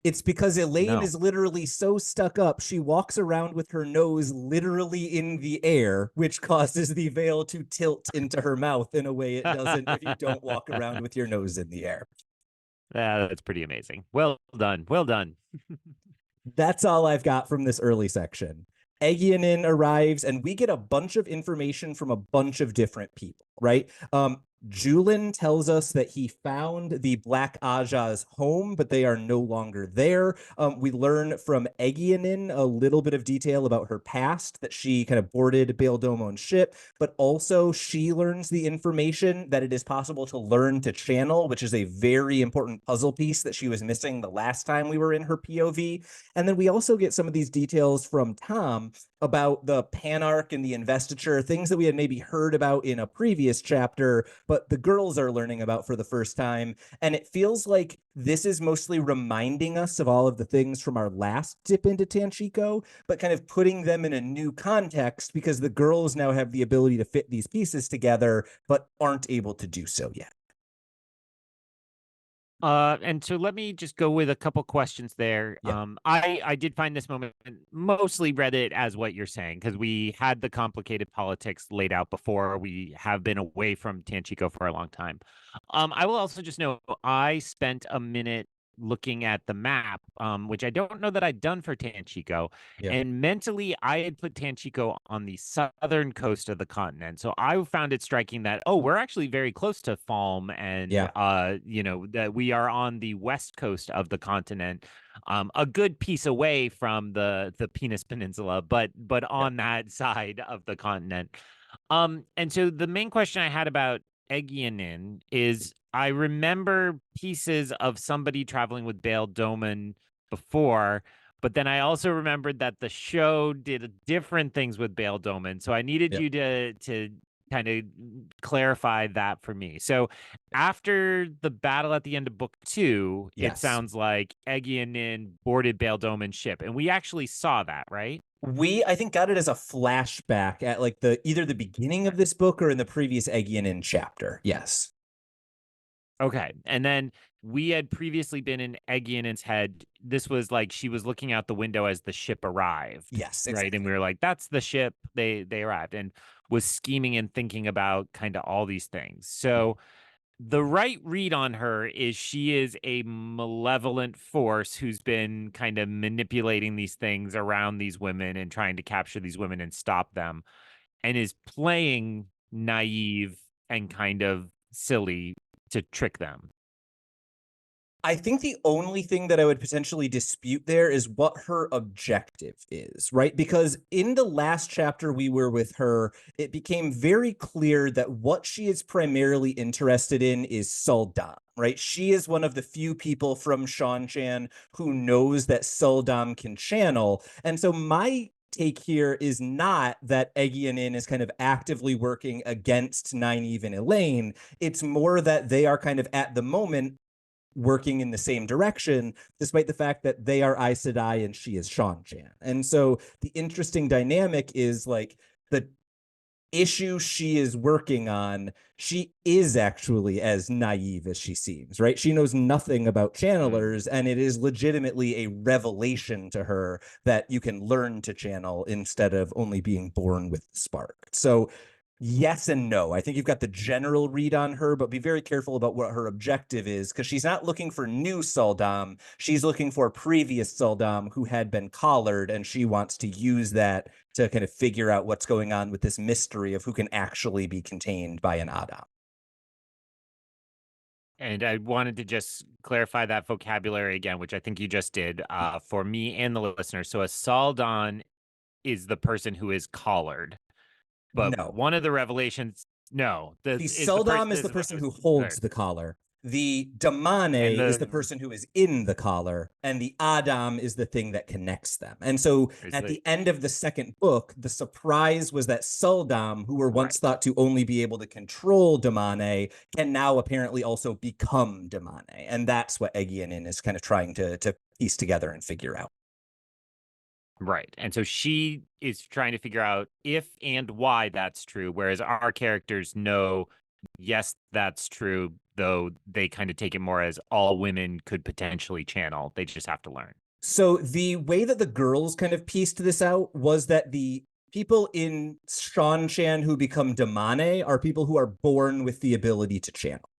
It's because Elayne No. is literally so stuck up, she walks around with her nose literally in the air, which causes the veil to tilt into her mouth in a way it doesn't if you don't walk around with your nose in the air. Yeah, that's pretty amazing. Well done. Well done. That's all I've got from this early section. Egyanin arrives, and we get a bunch of information from a bunch of different people, right? Julin tells us that he found the Black Aja's home, but they are no longer there. We learn from Egyanin a little bit of detail about her past, that she kind of boarded Bail Domon's ship, but also she learns the information that it is possible to learn to channel, which is a very important puzzle piece that she was missing the last time we were in her POV. And then we also get some of these details from Tom about the Panarch and the investiture, things that we had maybe heard about in a previous chapter, but the girls are learning about for the first time. And it feels like this is mostly reminding us of all of the things from our last dip into Tanchico, but kind of putting them in a new context because the girls now have the ability to fit these pieces together, but aren't able to do so yet. And so let me just go with a couple questions there. Yeah. I did find this moment, mostly read it as what you're saying, because we had the complicated politics laid out before. We have been away from Tanchico for a long time. I will also just know I spent a minute looking at the map, which I don't know that I'd done for Tanchico. Yeah. And mentally, I had put Tanchico on the southern coast of the continent. So I found it striking that, oh, we're actually very close to Falm, and Yeah. that we are on the west coast of the continent, a good piece away from the Penis Peninsula, but on that side of the continent. And so the main question I had about Egyanin is, I remember pieces of somebody traveling with Bail Doman before, but then I also remembered that the show did different things with Bail Doman. So I needed Yep. you to kind of clarify that for me. So after the battle at the end of book 2, it Yes. sounds like Egyanin boarded Bail Doman's ship, and we actually saw that, right? We, I think, got it as a flashback at like either the beginning of this book or in the previous Egyanin chapter. Yes. Okay. And then we had previously been in Egyanin's head. This was like she was looking out the window as the ship arrived. Yes, Right. exactly. And we were like, that's the ship. They arrived, and was scheming and thinking about kind of all these things. So The right read on her is she is a malevolent force who's been kind of manipulating these things around these women and trying to capture these women and stop them, and is playing naive and kind of silly to trick them. I think the only thing that I would potentially dispute there is what her objective is, right? Because in the last chapter we were with her, it became very clear that what she is primarily interested in is Suldam, right? She is one of the few people from Shanshan who knows that Suldam can channel. And so my take here is not that Egyanin is kind of actively working against Nynaeve and Elayne. It's more that they are kind of at the moment working in the same direction, despite the fact that they are Aes Sedai and she is Shanshan. And so the interesting dynamic is like the issue she is working on, she is actually as naive as she seems, right? She knows nothing about channelers, and it is legitimately a revelation to her that you can learn to channel instead of only being born with the spark. So yes and no. I think you've got the general read on her, but be very careful about what her objective is, because she's not looking for new Suldam. She's looking for previous Suldam who had been collared, and she wants to use that to kind of figure out what's going on with this mystery of who can actually be contained by an Adam. And I wanted to just clarify that vocabulary again, which I think you just did, for me and the listener. So a Saldon is the person who is collared. But No. one of the revelations, no. The Suldam is the person who holds the collar. The Damane is the person who is in the collar, and the Adam is the thing that connects them. And so at the end of the second book, the surprise was that Suldam, who were once thought to only be able to control Damane, can now apparently also become Damane. And that's what Egyanin is kind of trying to piece together and figure out. Right. And so she is trying to figure out if and why that's true, whereas our characters know, yes, that's true, though they kind of take it more as all women could potentially channel. They just have to learn. So the way that the girls kind of pieced this out was that the people in Shanshan who become Damane are people who are born with the ability to channel.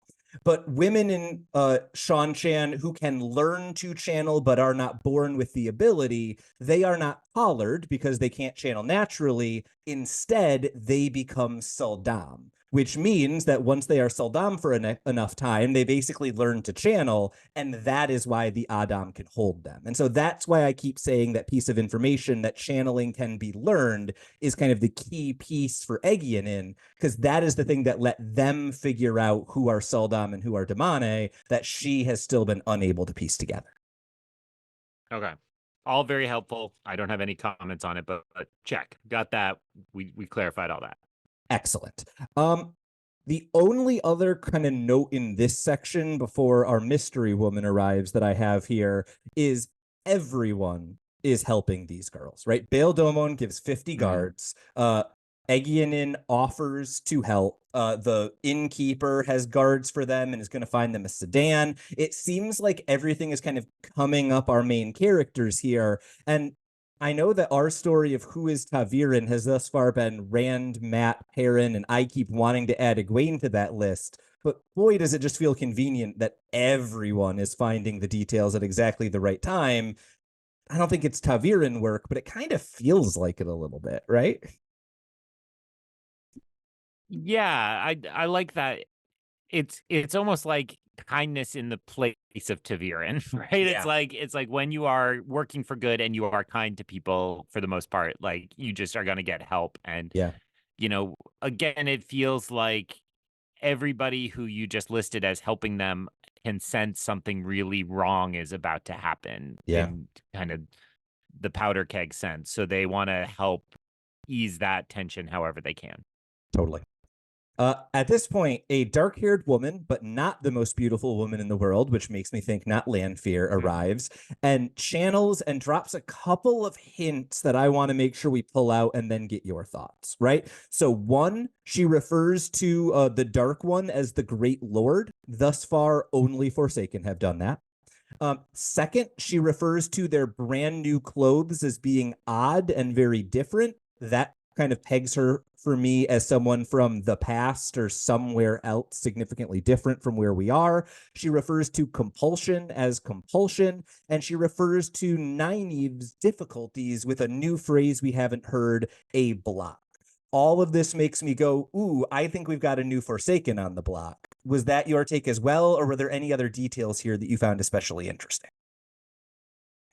But women in Shanshan who can learn to channel but are not born with the ability, they are not collared because they can't channel naturally. Instead, they become Suldam, which means that once they are Suldam for enough time, they basically learn to channel, and that is why the Adam can hold them. And so that's why I keep saying that piece of information that channeling can be learned is kind of the key piece for Egyanin, because that is the thing that let them figure out who are Suldam and who are Damane that she has still been unable to piece together. Okay. All very helpful. I don't have any comments on it, but check. Got that. We clarified all that. Excellent. The only other kind of note in this section before our mystery woman arrives that I have here is everyone is helping these girls, right? Bail Domon gives 50 guards. Egyanin offers to help. The innkeeper has guards for them and is going to find them a sedan. It seems like everything is kind of coming up our main characters here. And I know that our story of who is Ta'Virin has thus far been Rand, Matt, Perrin, and I keep wanting to add Egwene to that list. But boy, does it just feel convenient that everyone is finding the details at exactly the right time. I don't think it's Ta'Virin work, but it kind of feels like it a little bit, right? Yeah, I like that. It's almost like kindness in the place of Ta'Virin, right? Yeah. It's like when you are working for good and you are kind to people for the most part, like you just are going to get help. And Yeah. you know, again, it feels like everybody who you just listed as helping them can sense something really wrong is about to happen in kind of the powder keg sense. So they want to help ease that tension however they can. Totally. At this point, a dark-haired woman, but not the most beautiful woman in the world, which makes me think not Lanfear, arrives and channels and drops a couple of hints that I want to make sure we pull out and then get your thoughts, right? So one, she refers to the Dark One as the Great Lord. Thus far, only Forsaken have done that. Second, she refers to their brand new clothes as being odd and very different. That kind of pegs her for me as someone from the past or somewhere else significantly different from where we are. She refers to compulsion as compulsion, and she refers to Nynaeve's difficulties with a new phrase we haven't heard, a block. All of this makes me go, ooh, I think we've got a new Forsaken on the block. Was that your take as well, or were there any other details here that you found especially interesting?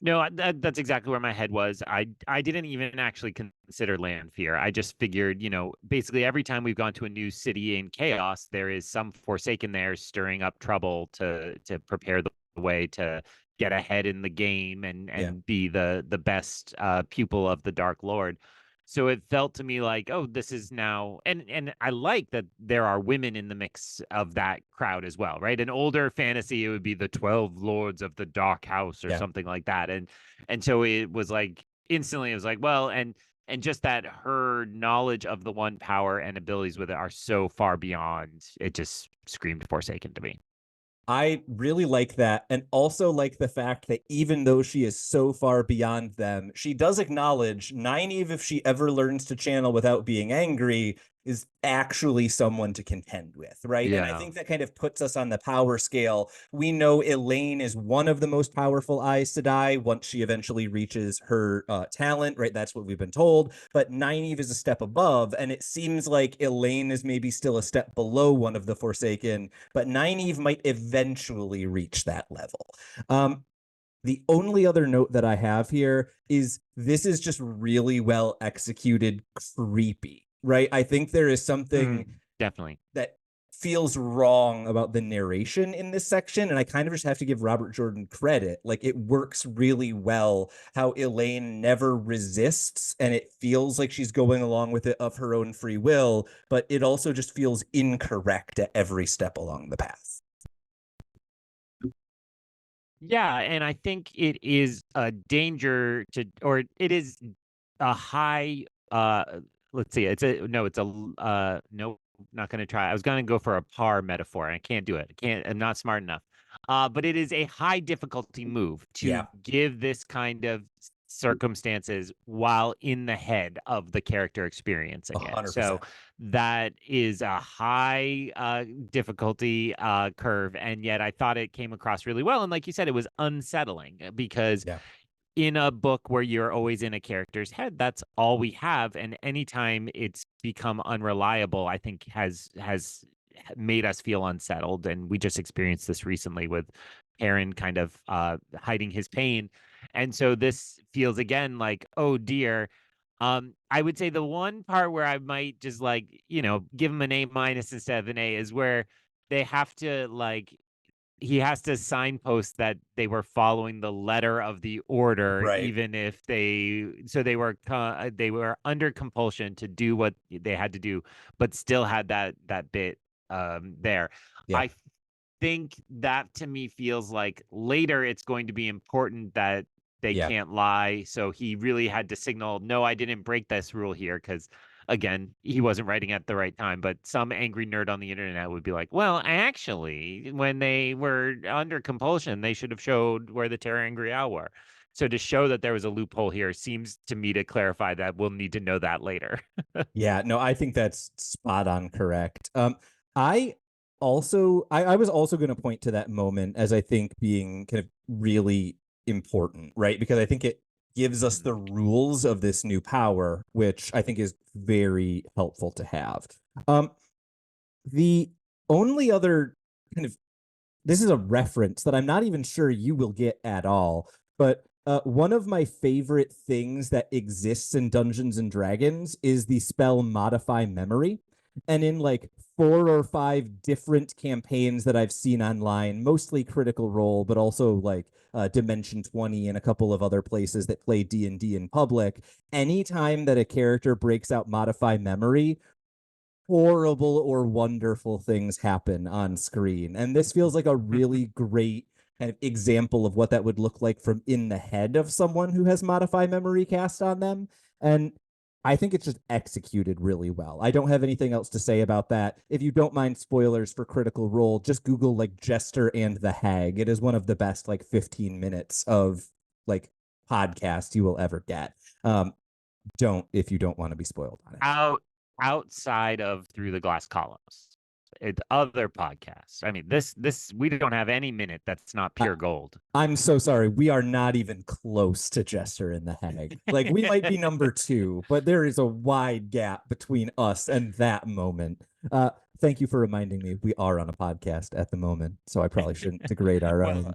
No, that's exactly where my head was. I didn't even actually consider land fear. I just figured, basically every time we've gone to a new city in chaos, there is some Forsaken there stirring up trouble to prepare the way to get ahead in the game and be the best pupil of the Dark Lord. So it felt to me like, oh, this is now, and I like that there are women in the mix of that crowd as well, right? An older fantasy, it would be the 12 Lords of the Dark House or something like that, and so it was like instantly, it was like, well, and just that her knowledge of the one power and abilities with it are so far beyond. It just screamed Forsaken to me. I really like that, and also like the fact that even though she is so far beyond them, she does acknowledge Nynaeve, if she ever learns to channel without being angry, is actually someone to contend with, right? And I think that kind of puts us on the power scale. We know Elayne is one of the most powerful Aes Sedai once she eventually reaches her talent, right? That's what we've been told. But Nynaeve is a step above, and it seems like Elayne is maybe still a step below one of the Forsaken, but Nynaeve might eventually reach that level. The only other note that I have here is this is just really well executed, creepy, right? I think there is something definitely that feels wrong about the narration in this section, and I kind of just have to give Robert Jordan credit. Like, it works really well how Elayne never resists, and it feels like she's going along with it of her own free will, but it also just feels incorrect at every step along the path. Yeah, and I think it is a danger to, or it is a high, let's see, no, not going to try. I was going to go for a par metaphor, and I can't do it. I'm not smart enough. But it is a high difficulty move to give this kind of circumstances while in the head of the character experiencing it. 100%. So that is a high difficulty curve, and yet I thought it came across really well. And like you said, it was unsettling because in a book where you're always in a character's head, that's all we have. And anytime it's become unreliable, I think has made us feel unsettled. And we just experienced this recently with Perrin kind of hiding his pain. And so this feels again like, oh dear. I would say the one part where I might just give him an A minus instead of an A is where they have to he has to signpost that they were following the letter of the order, even if they were under compulsion to do what they had to do, but still had that bit there. I think that to me feels like later it's going to be important that they can't lie. So he really had to signal, no, I didn't break this rule here, because again, he wasn't writing at the right time. But some angry nerd on the internet would be like, well, actually, when they were under compulsion, they should have showed where the Terra Angrial were. So to show that there was a loophole here seems to me to clarify that we'll need to know that later. Yeah, no, I think that's spot on correct. I was also going to point to that moment as I think being kind of really important, right? Because I think it gives us the rules of this new power, which I think is very helpful to have. The only other kind of, this is a reference that I'm not even sure you will get at all, but one of my favorite things that exists in Dungeons and Dragons is the spell Modify Memory. And in like 4 or 5 different campaigns that I've seen online, mostly Critical Role, but also like Dimension 20 and a couple of other places that play D&D in public, anytime that a character breaks out Modify Memory, horrible or wonderful things happen on screen. And this feels like a really great kind of example of what that would look like from in the head of someone who has Modify Memory cast on them. And I think it's just executed really well. I don't have anything else to say about that. If you don't mind spoilers for Critical Role, just Google like Jester and the Hag. It is one of the best 15 minutes of podcast you will ever get. don't if you don't want to be spoiled on it. Outside of Through the Glass Columns. Other podcasts. I mean, this we don't have any minute that's not pure gold. I'm so sorry. We are not even close to Jester and the Hag. Like, we might be number 2, but there is a wide gap between us and that moment. Thank you for reminding me. We are on a podcast at the moment, so I probably shouldn't degrade our own.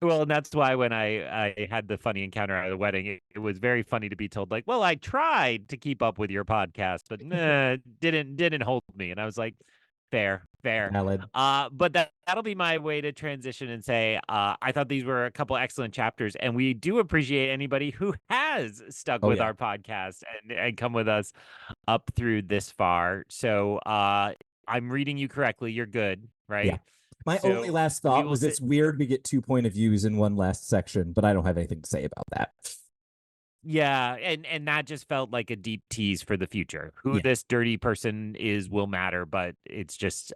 Well, and that's why when I had the funny encounter at the wedding, it was very funny to be told, like, well, I tried to keep up with your podcast, but didn't hold me. And I was like, fair. Valid. But that'll be my way to transition and say, I thought these were a couple excellent chapters, and we do appreciate anybody who has stuck with our podcast and come with us up through this far. So I'm reading you correctly. You're good, right? Yeah. My only last thought was it's weird we get 2 point of views in one last section, but I don't have anything to say about that. Yeah, and that just felt like a deep tease for the future. Who this dirty person is will matter, but it's just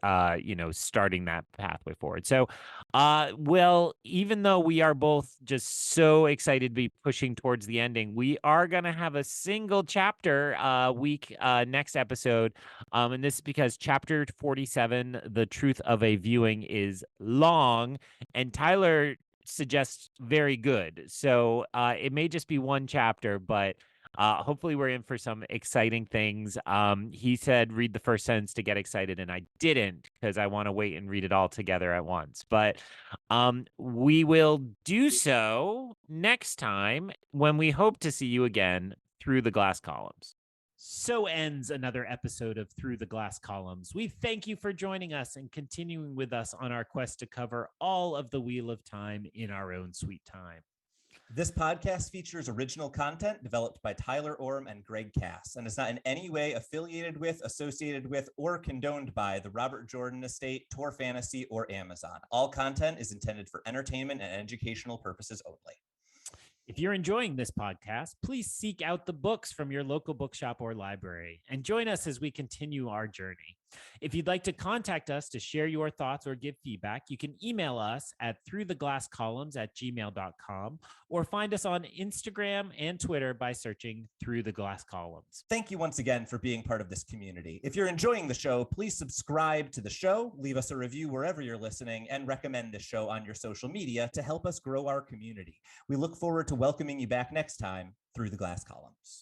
starting that pathway forward. So well, even though we are both just so excited to be pushing towards the ending, we are gonna have a single chapter week next episode. And this is because chapter 47, The Truth of a Viewing, is long, and Tylor suggests very good. So it may just be one chapter, but hopefully we're in for some exciting things. He said read the first sentence to get excited, and I didn't because I want to wait and read it all together at once. But we will do so next time when we hope to see you again through the glass columns. So ends another episode of Through the Glass Columns. We thank you for joining us and continuing with us on our quest to cover all of the Wheel of Time in our own sweet time. This podcast features original content developed by Tylor, Aram, and Greg Cass, and is not in any way affiliated with, associated with, or condoned by the Robert Jordan Estate, Tor Fantasy, or Amazon. All content is intended for entertainment and educational purposes only. If you're enjoying this podcast, please seek out the books from your local bookshop or library and join us as we continue our journey. If you'd like to contact us to share your thoughts or give feedback, you can email us at throughtheglasscolumns@gmail.com or find us on Instagram and Twitter by searching Through the Glass Columns. Thank you once again for being part of this community. If you're enjoying the show, please subscribe to the show, leave us a review wherever you're listening, and recommend the show on your social media to help us grow our community. We look forward to welcoming you back next time through the Glass Columns.